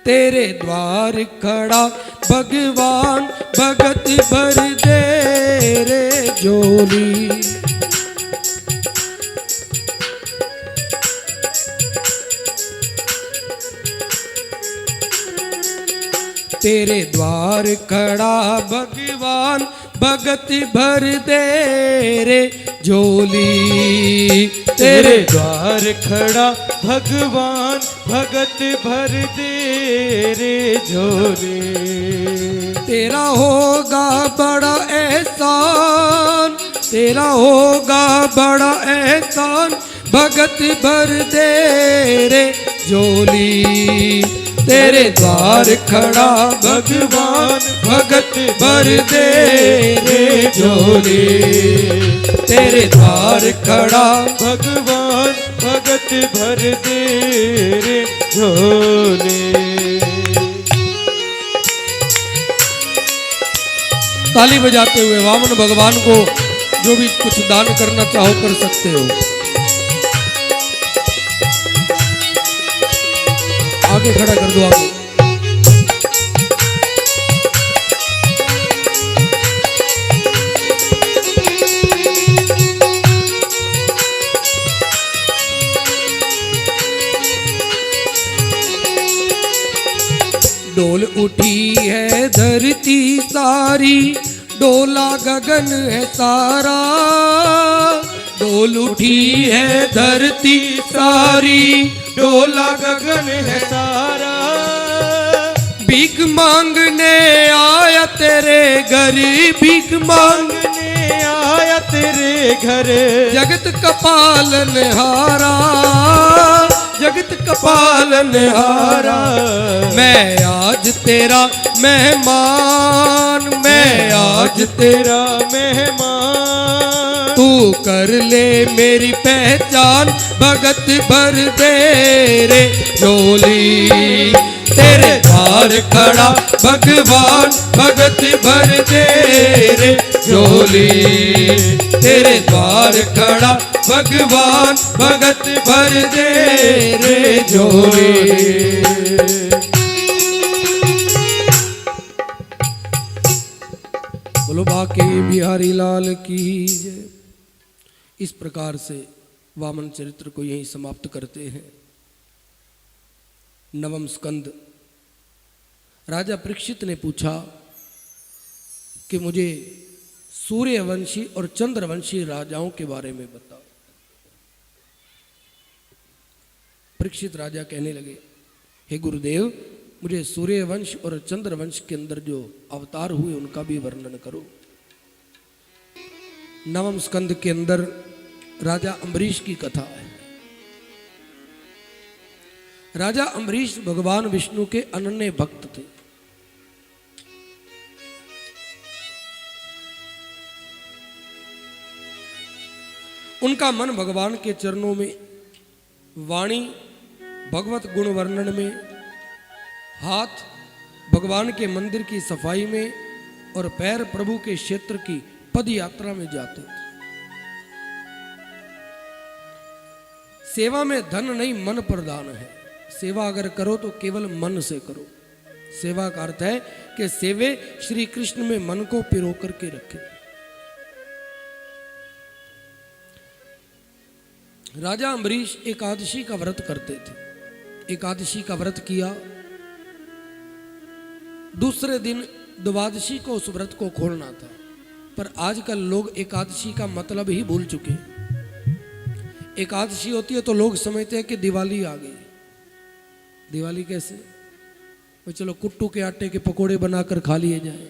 तेरे द्वार खड़ा भगवान, भगत भर दे रे झोली। तेरे द्वार खड़ा भगवान, भगत भर दे रे झोली।
तेरे द्वार खड़ा भगवान, भगत भर दे रे झोली।
तेरा होगा बड़ा एहसान, तेरा होगा बड़ा एहसान, भगत भर दे रे झोली। तेरे द्वार खड़ा भगवान, भगत भर दे रे झोली। तेरे द्वार खड़ा
भगवान, भगत भर दे रे झोली।
ताली बजाते हुए वामन भगवान को जो भी कुछ दान करना चाहो कर सकते हो। आगे खड़ा कर दो आगे। डोल उठी है धरती सारी, डोला गगन है सारा। डोल उठी है धरती सारी,
डोला गगन है सारा।
भीख मांगने आया तेरे घर, भीख
मांगने आया तेरे घर।
जगत कपालन हारा, जगत कपालन हारा। मैं आज तेरा मेहमान, मैं आज
तेरा मेहमान।
तू कर ले मेरी पहचान, भगत भर दे रे झोली। तेरे द्वार खड़ा भगवान, भगत भर दे रे झोली। तेरे द्वार खड़ा भगवान, भगत भर दे रे झोली। बोलो बाके बिहारी लाल की जय। इस प्रकार से वामन चरित्र को यहीं समाप्त करते हैं। 9वां स्कंद। राजा परीक्षित ने पूछा कि मुझे सूर्यवंशी और चंद्रवंशी राजाओं के बारे में बताओ। परीक्षित राजा कहने लगे हे गुरुदेव, मुझे सूर्य वंश और चंद्र वंश के अंदर जो अवतार हुए उनका भी वर्णन करो। नवम स्कंद के अंदर राजा अम्बरीश की कथा है। राजा अम्बरीश भगवान विष्णु के अनन्य भक्त थे। उनका मन भगवान के चरणों में, वाणी भगवत गुण वर्णन में, हाथ भगवान के मंदिर की सफाई में और पैर प्रभु के क्षेत्र की पद यात्रा में जाते थे। सेवा में धन नहीं, मन प्रदान है। सेवा अगर करो तो केवल मन से करो। सेवा का अर्थ है कि सेवे श्री कृष्ण में मन को पिरो करके रखे। राजा अम्बरीश एकादशी का व्रत करते थे। एकादशी का व्रत किया, दूसरे दिन द्वादशी को उस व्रत को खोलना था। पर आजकल लोग एकादशी का मतलब ही भूल चुके हैं। एकादशी होती है तो लोग समझते हैं कि दिवाली आ गई। दिवाली कैसे? वो चलो कुट्टू के आटे के पकोड़े बनाकर खा लिए जाए,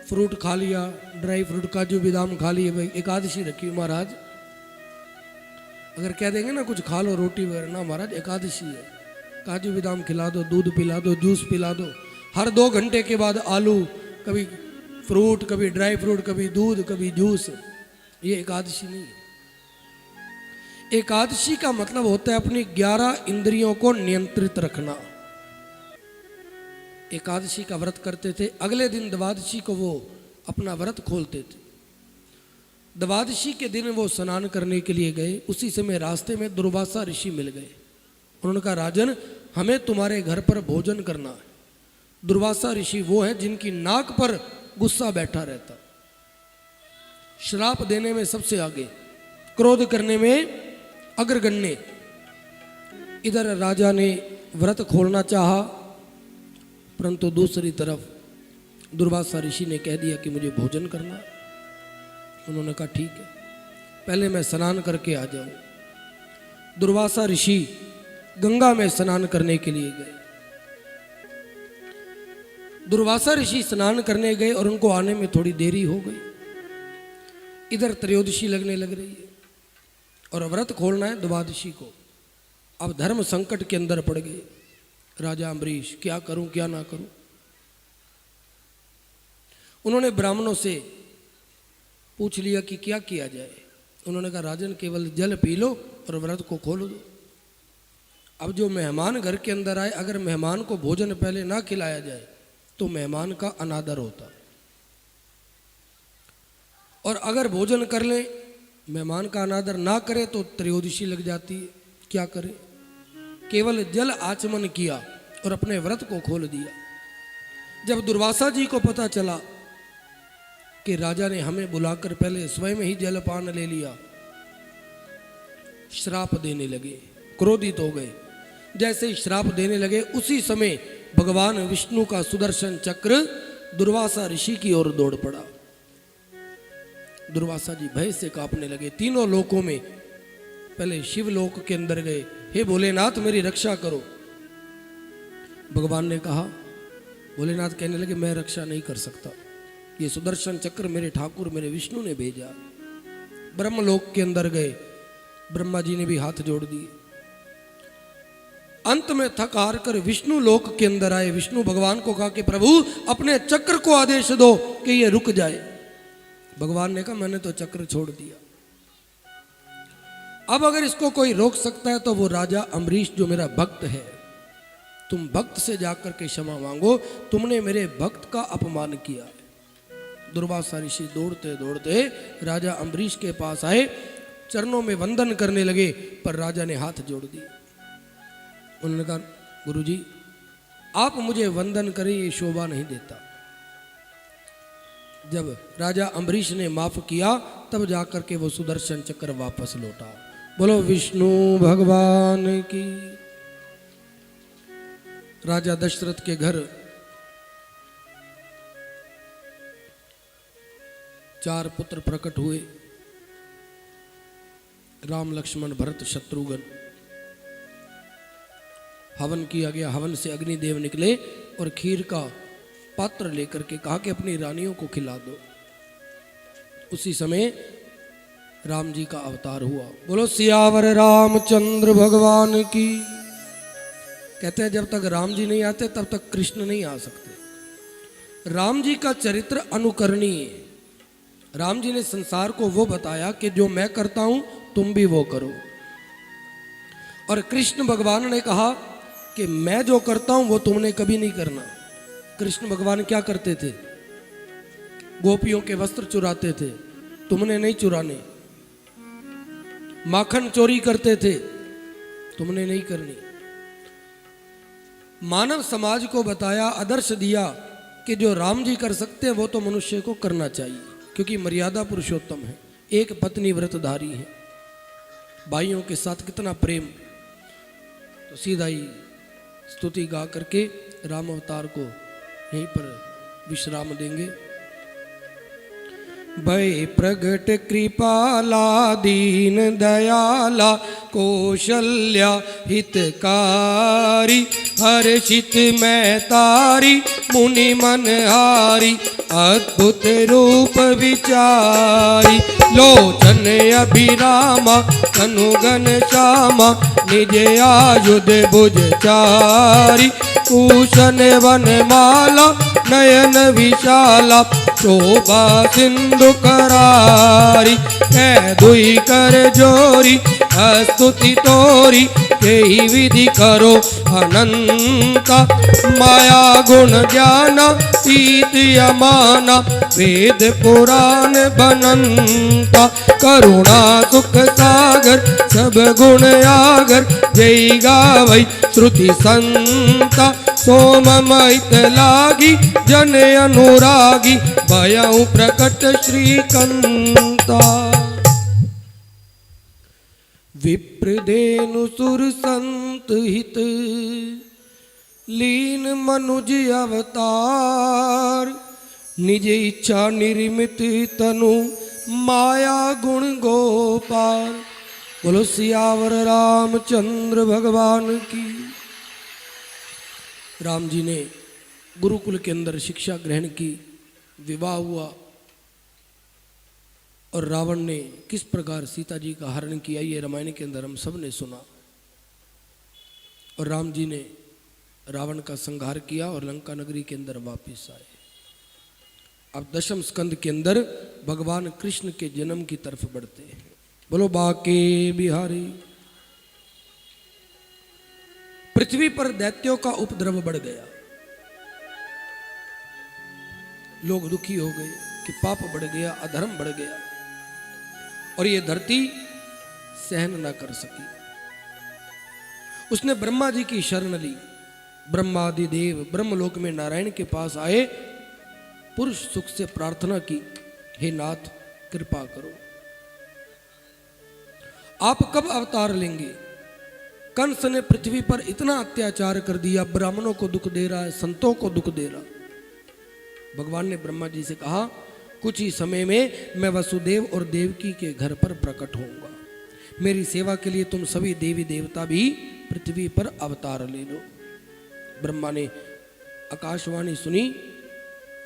फ्रूट खा लिया, ड्राई फ्रूट काजू बादाम खा लिए। भाई एकादशी रखी महाराज, अगर कह देंगे ना कुछ खा लो रोटी वगैरह, ना महाराज एकादशी है। काजू बादाम खिला दो, दूध पिला दो, जूस पिला दो। हर 2 घंटे के बाद आलू, कभी फ्रूट, कभी ड्राई फ्रूट, कभी दूध, कभी जूस। ये एकादशी नहीं है। एकादशी का मतलब होता है अपनी 11 इंद्रियों को नियंत्रित रखना। एकादशी का व्रत करते थे, अगले दिन द्वादशी को वो अपना व्रत खोलते थे। द्वादशी के दिन वो स्नान करने के लिए गए। उसी समय रास्ते में दुर्वासा ऋषि मिल गए। उन्होंने कहा, राजन, हमें तुम्हारे घर पर भोजन करना है। दुर्वासा ऋषि वो है जिनकी नाक पर गुस्सा बैठा रहता, श्राप देने में सबसे आगे, क्रोध करने में अग्रगण्य। इधर राजा ने व्रत खोलना चाहा, परंतु दूसरी तरफ दुर्वासा ऋषि ने कह दिया कि मुझे भोजन करना। उन्होंने कहा ठीक है, पहले मैं स्नान करके आ जाऊं। दुर्वासा ऋषि गंगा में स्नान करने के लिए गए। दुर्वासा ऋषि स्नान करने गए और उनको आने में थोड़ी देरी हो गई। इधर त्रयोदशी लगने लग रही है और व्रत खोलना है द्वादशी को। अब धर्म संकट के अंदर पड़ गए राजा अम्बरीश, क्या करूं क्या ना करूं। उन्होंने ब्राह्मणों से पूछ लिया कि क्या किया जाए। उन्होंने कहा, राजन, केवल जल पी लो और व्रत को खोल दो। अब जो मेहमान घर के अंदर आए, अगर मेहमान को भोजन पहले ना खिलाया जाए तो मेहमान का अनादर होता है, और अगर भोजन कर ले, मेहमान का अनादर ना करे तो त्रयोदशी लग जाती है। क्या करे? केवल जल आचमन किया और अपने व्रत को खोल दिया। जब दुर्वासा जी को पता चला कि राजा ने हमें बुलाकर पहले स्वयं ही जलपान ले लिया, श्राप देने लगे, क्रोधित हो गए। जैसे ही श्राप देने लगे, उसी समय भगवान विष्णु का सुदर्शन चक्र दुर्वासा ऋषि की ओर दौड़ पड़ा। दुर्वासा जी भय से कांपने लगे। तीनों लोकों में पहले शिव लोक के अंदर गए, हे भोलेनाथ मेरी रक्षा करो। भगवान ने कहा, भोलेनाथ कहने लगे, मैं रक्षा नहीं कर सकता, ये सुदर्शन चक्र मेरे ठाकुर मेरे विष्णु ने भेजा। ब्रह्मलोक के अंदर गए, ब्रह्मा जी ने भी हाथ जोड़ दिए। अंत में थक हार कर विष्णु लोक के अंदर आए। विष्णु भगवान को कहा कि प्रभु अपने चक्र को आदेश दो कि ये रुक जाए। भगवान ने कहा, मैंने तो चक्र छोड़ दिया, अब अगर इसको कोई रोक सकता है तो वो राजा अम्बरीश जो मेरा भक्त है। तुम भक्त से जाकर के क्षमा मांगो, तुमने मेरे भक्त का अपमान किया है। दुर्वासा ऋषि दौड़ते दौड़ते राजा अम्बरीश के पास आए, चरणों में वंदन करने लगे, पर राजा ने हाथ जोड़ दिए। उन्होंने कहा, गुरुजी आप मुझे वंदन करें, ये शोभा नहीं देता। जब राजा अम्बरीश ने माफ किया, तब जाकर के वो सुदर्शन चक्र वापस लौटा। बोलो विष्णु भगवान की। राजा दशरथ के घर 4 पुत्र प्रकट हुए, राम लक्ष्मण भरत शत्रुघ्न। हवन किया गया। हवन से अग्निदेव निकले और खीर का पात्र लेकर के कहा कि अपनी रानियों को खिला दो। उसी समय राम जी का अवतार हुआ। बोलो सियावर रामचंद्र भगवान की। कहते हैं जब तक राम जी नहीं आते तब तक कृष्ण नहीं आ सकते। राम जी का चरित्र अनुकरणीय है। राम जी ने संसार को वो बताया कि जो मैं करता हूं तुम भी वो करो। और कृष्ण भगवान ने कहा कि मैं जो करता हूं वो तुमने कभी नहीं करना। कृष्ण भगवान क्या करते थे? गोपियों के वस्त्र चुराते थे, तुमने नहीं चुराने। माखन चोरी करते थे, तुमने नहीं करनी। मानव समाज को बताया, आदर्श दिया कि जो राम जी कर सकते हैं वो तो मनुष्य को करना चाहिए, क्योंकि मर्यादा पुरुषोत्तम है, एक पत्नी व्रतधारी है, भाइयों के साथ कितना प्रेम। तो सीधा ही स्तुति गा करके राम अवतार को यहीं पर विश्राम देंगे। भय प्रगट कृपाला दीन दयाला कौशल्या हितकारी हर्षित मैं तारी मुनि मनहारी अद्भुत रूप विचारी लोचन अभिरामा तनुगन श्यामा निज आयुध भुजचारी भूषण वनमाला नयन विशाला शोभा सिंधु करारी कह दुई कर जोरी स्तुति तोरी यही विधि करो अनंता माया गुण ज्ञाना तीत यमाना वेद पुराण बनंता करुणा सुख सागर सब गुण आगर जय गावै श्रुति संता सोम मैत लागी जन अनुरागी भयउ प्रकट श्रीकंता विप्रदेनु सुर संत हित लीन मनुज अवतार निज इच्छा निर्मित तनु माया गुण गोपाल। बोलो सियावर रामचंद्र भगवान की। राम जी ने गुरुकुल के अंदर शिक्षा ग्रहण की, विवाह हुआ और रावण ने किस प्रकार सीता जी का हरण किया ये रामायण के अंदर हम सब ने सुना। और राम जी ने रावण का संहार किया और लंका नगरी के अंदर वापस आए। अब दशम स्कंद के अंदर भगवान कृष्ण के जन्म की तरफ बढ़ते हैं। बोलो बाके बिहारी। पृथ्वी पर दैत्यों का उपद्रव बढ़ गया, लोग दुखी हो गए कि पाप बढ़ गया, अधर्म बढ़ गया और ये धरती सहन ना कर सकी। उसने ब्रह्मा जी की शरण ली। ब्रह्मादि देव ब्रह्मलोक में नारायण के पास आए, पुरुष सुख से प्रार्थना की, हे नाथ कृपा करो, आप कब अवतार लेंगे? कंस ने पृथ्वी पर इतना अत्याचार कर दिया, ब्राह्मणों को दुख दे रहा है, संतों को दुख दे रहा। भगवान ने ब्रह्मा जी से कहा कुछ ही समय में मैं वसुदेव और देवकी के घर पर प्रकट होऊंगा, मेरी सेवा के लिए तुम सभी देवी देवता भी पृथ्वी पर अवतार ले लो। ब्रह्मा ने आकाशवाणी सुनी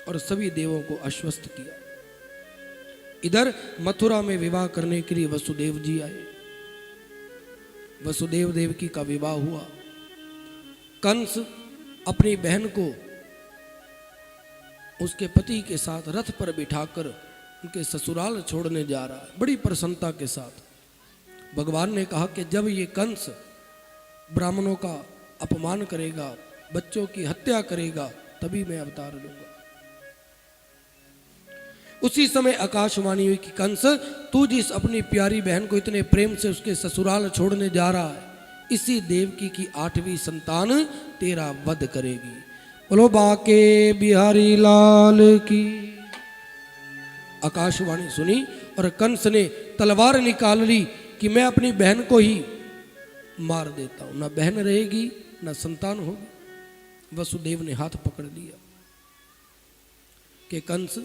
और सभी देवों को आश्वस्त किया। इधर मथुरा में विवाह करने के लिए वसुदेव जी आए। वसुदेव देवकी का विवाह हुआ। कंस अपनी बहन को उसके पति के साथ रथ पर बिठाकर उनके ससुराल छोड़ने जा रहा है, बड़ी प्रसन्नता के साथ। भगवान ने कहा कि जब ये कंस ब्राह्मणों का अपमान करेगा, बच्चों की हत्या करेगा, तभी मैं अवतार लूंगा। उसी समय आकाशवाणी हुई कि कंस, तू जिस अपनी प्यारी बहन को इतने प्रेम से उसके ससुराल छोड़ने जा रहा है, इसी देवकी की 8वीं संतान तेरा वध करेगी। बोलो बाके बिहारी लाल की। आकाशवाणी सुनी और कंस ने तलवार निकाल ली कि मैं अपनी बहन को ही मार देता हूं, ना बहन रहेगी ना संतान होगी। वसुदेव ने हाथ पकड़ लिया कि कंस,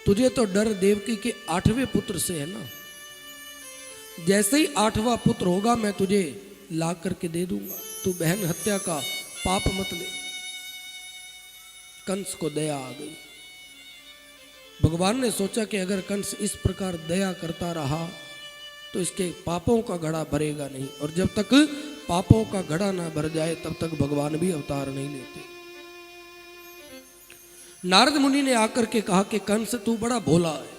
तुझे तो डर देवकी के 8वें पुत्र से है ना, जैसे ही 8वां पुत्र होगा मैं तुझे ला करके दे दूंगा, तू बहन हत्या का पाप मत ले। कंस को दया आ गई। भगवान ने सोचा कि अगर कंस इस प्रकार दया करता रहा तो इसके पापों का घड़ा भरेगा नहीं, और जब तक पापों का घड़ा ना भर जाए तब तक भगवान भी अवतार नहीं लेते। नारद मुनि ने आकर के कहा कि कंस तू बड़ा भोला है।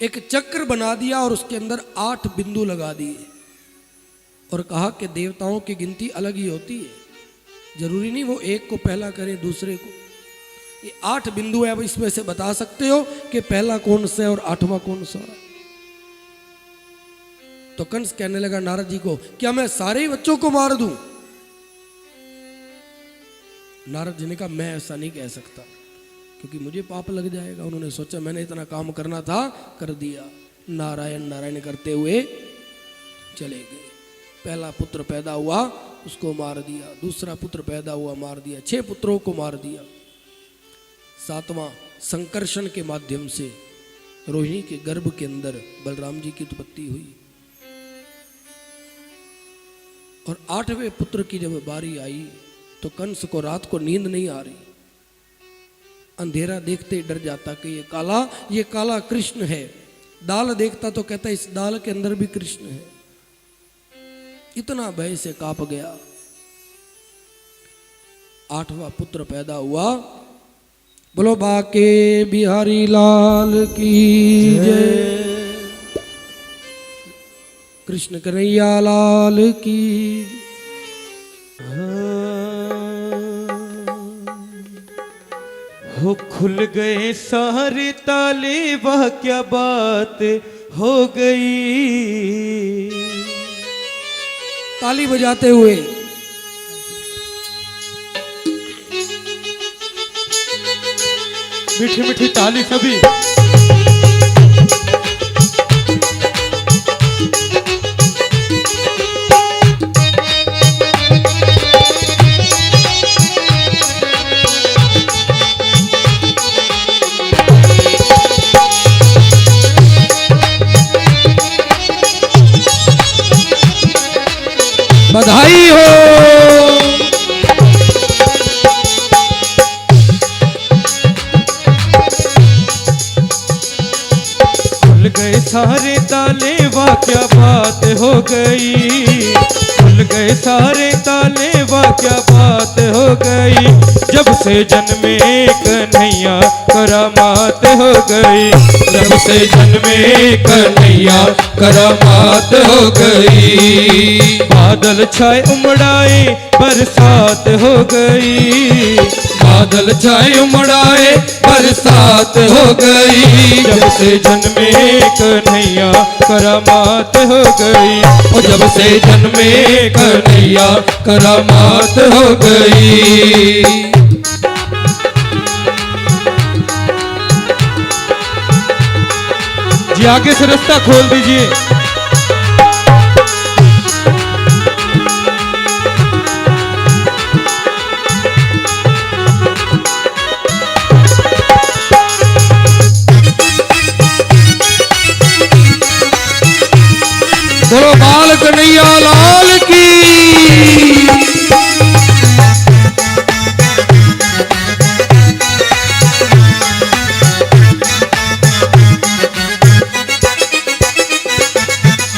एक चक्र बना दिया और उसके अंदर 8 बिंदु लगा दिए और कहा कि देवताओं की गिनती अलग ही होती है, जरूरी नहीं वो एक को पहला करे दूसरे को। ये 8 बिंदु है, अब इसमें से बता सकते हो कि पहला कौन सा है और 8वां कौन सा है। तो कंस कहने लगा नारद जी को, क्या मैं सारे ही बच्चों को मार दूं? नारद जी ने कहा मैं ऐसा नहीं कह सकता, क्योंकि मुझे पाप लग जाएगा। उन्होंने सोचा मैंने इतना काम करना था, कर दिया। नारायण नारायण करते हुए चले गए। पहला पुत्र पैदा हुआ, उसको मार दिया। दूसरा पुत्र पैदा हुआ, मार दिया। 6 पुत्रों को मार दिया। 7वां संकर्षण के माध्यम से रोहिणी के गर्भ के अंदर बलराम जी की उत्पत्ति हुई। और 8वें पुत्र की जब बारी आई तो कंस को रात को नींद नहीं आ रही। अंधेरा देखते ही डर जाता कि ये काला कृष्ण है। दाल देखता तो कहता इस दाल के अंदर भी कृष्ण है। इतना भय से कांप गया। 8वां पुत्र पैदा हुआ। बोलो बाके बिहारी लाल की जय, कृष्ण कन्हैया लाल की।
हो खुल गए सारे ताले, वह क्या बात हो गई।
ताली बजाते हुए
मीठी मीठी ताली सभी।
बधाई हो।
खुल गए सारे ताले, वाह क्या बात हो गई। खुल गए सारे ताले, वाह क्या बात हो गई। जब से जन्मे कन्हैया करामात हो गई। जब से जन्मे कन्हैया करामात हो गई। बादल छाए उमड़ाए बरसात हो गई। बादल छाए उमड़ाए बरसात हो गई। जब से जन्मे कन्हैया करामात हो गई। और जब से जन्मे कन्हैया करामात हो गई। जी आगे से रास्ता खोल दीजिए।
बोलो बाल कन्हैया लाल की।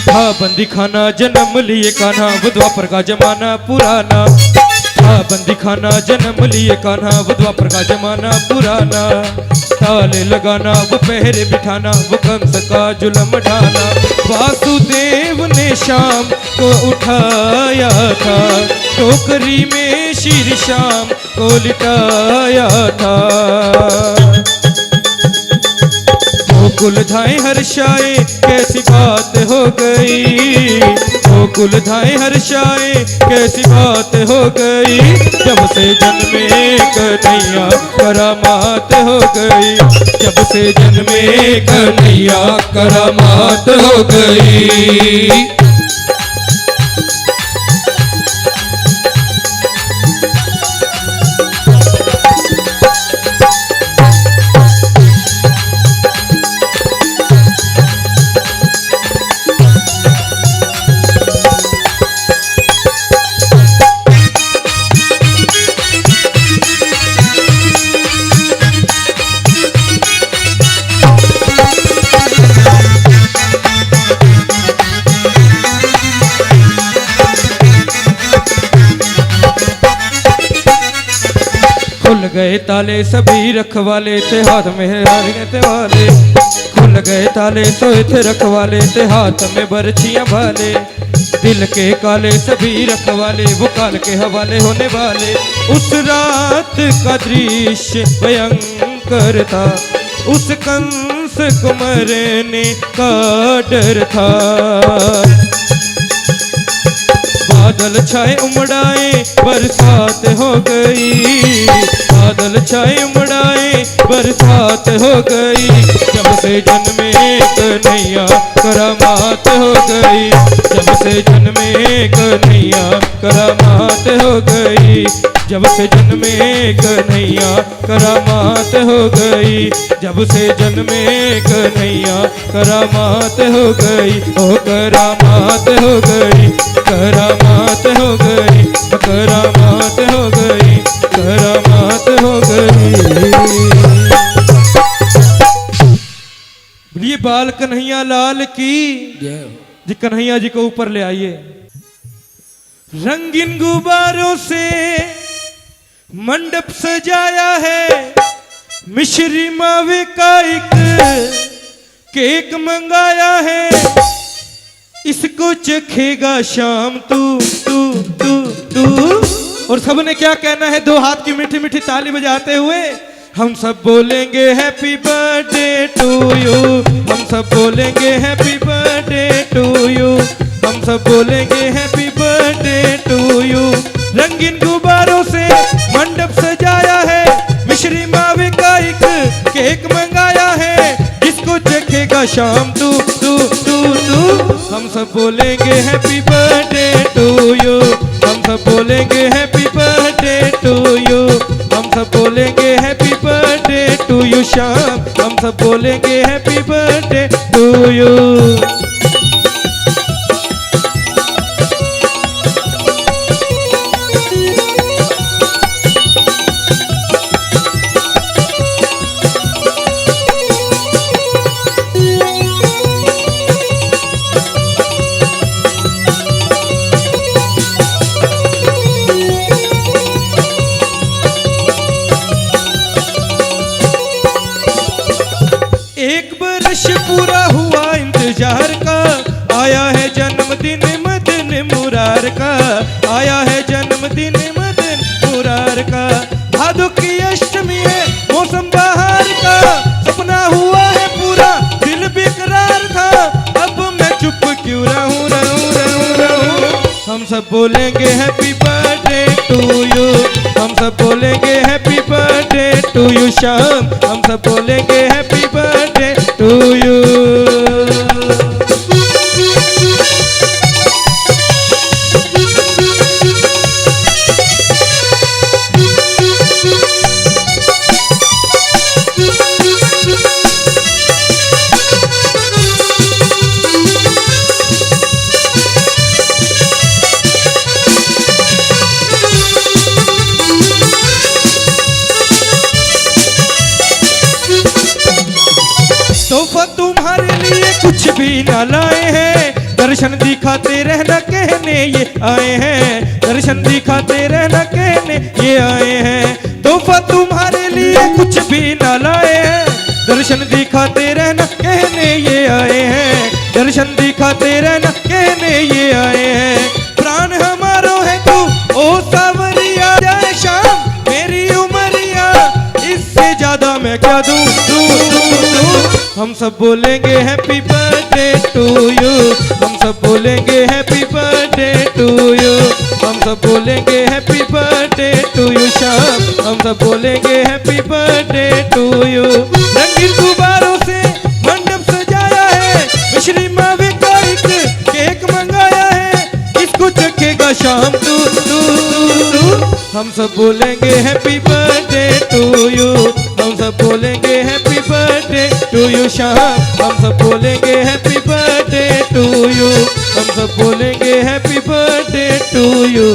था बंदी खाना जन्म लिए कान्हा, वो द्वापर का जमाना पुराना। था बंदी खाना जन्म लिए कान्हा, वो द्वापर का जमाना पुराना। ताले लगाना वो पहरे बिठाना, वो कंस का जुल्म ढाना। वासुदेव ने शाम को उठाया था, टोकरी में श्री श्याम को लिटाया था। गोकुल धाए हर्षाए कैसी बात हो गई। गोकुल धाए हर्षाए कैसी बात हो गई। जब से जन्मे कन्हैया करामात हो गई। जब से जन्मे कन्हैया करामात हो गई। गए ताले सभी रखवाले ते हाथ में हारियां ते वाले, खुल गए ताले सोए थे रखवाले ते हाथ में बरछियां भाले। दिल के काले सभी रखवाले वो काल के हवाले होने वाले। उस रात का दृश्य भयंकर था, उस कंस को मरने का डर था। बादल छाए उमड़ाए बरसात हो गई, बादल छाए उमड़ाए बरसात हो गई। जब से जन्मे कन्हैया करामात हो गई, जब से जन्मे कन्हैया करामात हो गई, जब से जन्मे कन्हैया करामात हो गई, जब से जन्मे कन्हैया करामात हो गई। ओ करामात हो गई, करामात हो गई, करामात हो गई, करामात हो गई। बोलिए बाल कन्हैया लाल की
जय।
जी। कन्हैया जी को ऊपर ले आइए। रंगीन गुब्बारों से मंडप सजाया है, मिश्री मावे का एक केक मंगाया है, इसको चखेगा शाम तू तू तू तू। और सबने क्या कहना है, दो हाथ की मीठी मीठी ताली बजाते हुए हम सब बोलेंगे हैप्पी बर्थडे टू यू, हम सब बोलेंगे हैप्पी बर्थडे टू यू, हम सब बोलेंगे हैप्पी बर्थडे टू यू। रंगीन गुब्बारों से मंडप सजाया है, मिश्री मावे का एक केक मंगाया है, इसको चखेगा शाम तू तू तू तू। हम सब बोलेंगे हैप्पी बर्थडे टू यू, हम सब बोलेंगे हैप्पी बर्थडे टू यू, हम सब बोलेंगे हैप्पी बर्थडे टू यू शाम, हम सब बोलेंगे हैप्पी बर्थडे टू यू। पूरा हुआ इंतजार का, आया है जन्मदिन मदन मुरार का, आया है जन्मदिन मदन मुरार का। भादों की अष्टमी है मौसम बहार का, सपना हुआ है पूरा दिल बेकरार था, अब मैं चुप क्यों रहूं रहूं रहूं रहूं। हम सब बोलेंगे हैप्पी बर्थडे टू यू, हम सब बोलेंगे हैप्पी बर्थडे टू यू शाम, हम सब बोलेंगे हैप्पी बर्थडे टू यू। तोहफा तुम्हारे लिए कुछ भी ना लाए हैं, दर्शन दिखाते रहना कहने ये आए हैं, दर्शन दिखाते रहना कहने ये आए हैं। तोहफा तुम्हारे लिए कुछ भी ना लाए हैं, दर्शन दिखाते रहना कहने ये आए हैं, दर्शन दिखाते रहना कहने ये आए हैं। प्राण हमारो है तू ओ सावरिया, जाए शाम मेरी उमरिया, इससे ज्यादा मैं क्या दूं दूं दूं दूं। हम सब बोलेंगे हैप्पी बर्थडे टू यू, हम सब बोलेंगे हैप्पी बर्थडे टू यू, हम सब बोलेंगे हैप्पी बर्थडे टू यू शाम, हम सब बोलेंगे हैप्पी बर्थडे टू यू। रंगीन गुब्बारों से मंडप सजाया है, मिश्री मावे का एक केक मंगाया है, इसको चखेगा शाम तू तू तू। हम सब बोलेंगे हैप्पी बर्थडे टू यू, हम सब बोलेंगे हैप्पी बर्थडे टू यू शाम, हम सब बोलेंगे हैप्पी बर्थडे टू यू, हम सब बोलेंगे हैप्पी बर्थडे टू यू।